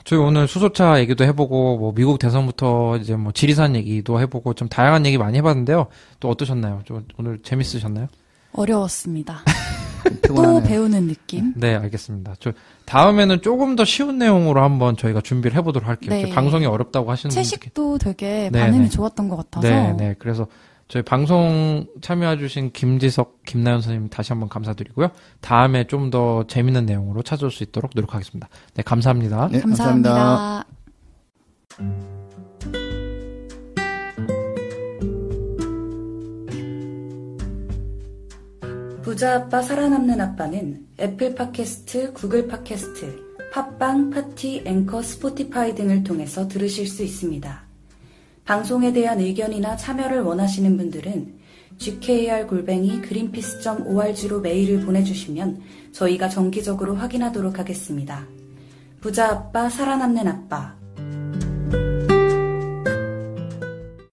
저희 오늘 수소차 얘기도 해보고, 미국 대선부터 이제 지리산 얘기도 해보고, 좀 다양한 얘기 많이 해봤는데요. 또 어떠셨나요? 오늘 재밌으셨나요? 어려웠습니다. 또 배우는 느낌? 네, 알겠습니다. 다음에는 조금 더 쉬운 내용으로 한번 저희가 준비를 해보도록 할게요. 네. 방송이 어렵다고 하시는 분들. 채식도 되게 반응이 좋았던 것 같아서. 네. 그래서 저희 방송 참여해주신 김지석, 김나연 선생님 다시 한번 감사드리고요. 다음에 좀 더 재밌는 내용으로 찾아올 수 있도록 노력하겠습니다. 네, 감사합니다. 네, 감사합니다. 부자 아빠 살아남는 아빠는 애플 팟캐스트, 구글 팟캐스트, 팟빵, 파티, 앵커, 스포티파이 등을 통해서 들으실 수 있습니다. 방송에 대한 의견이나 참여를 원하시는 분들은 gkr@greenpeace.org로 메일을 보내주시면 저희가 정기적으로 확인하도록 하겠습니다. 부자 아빠 살아남는 아빠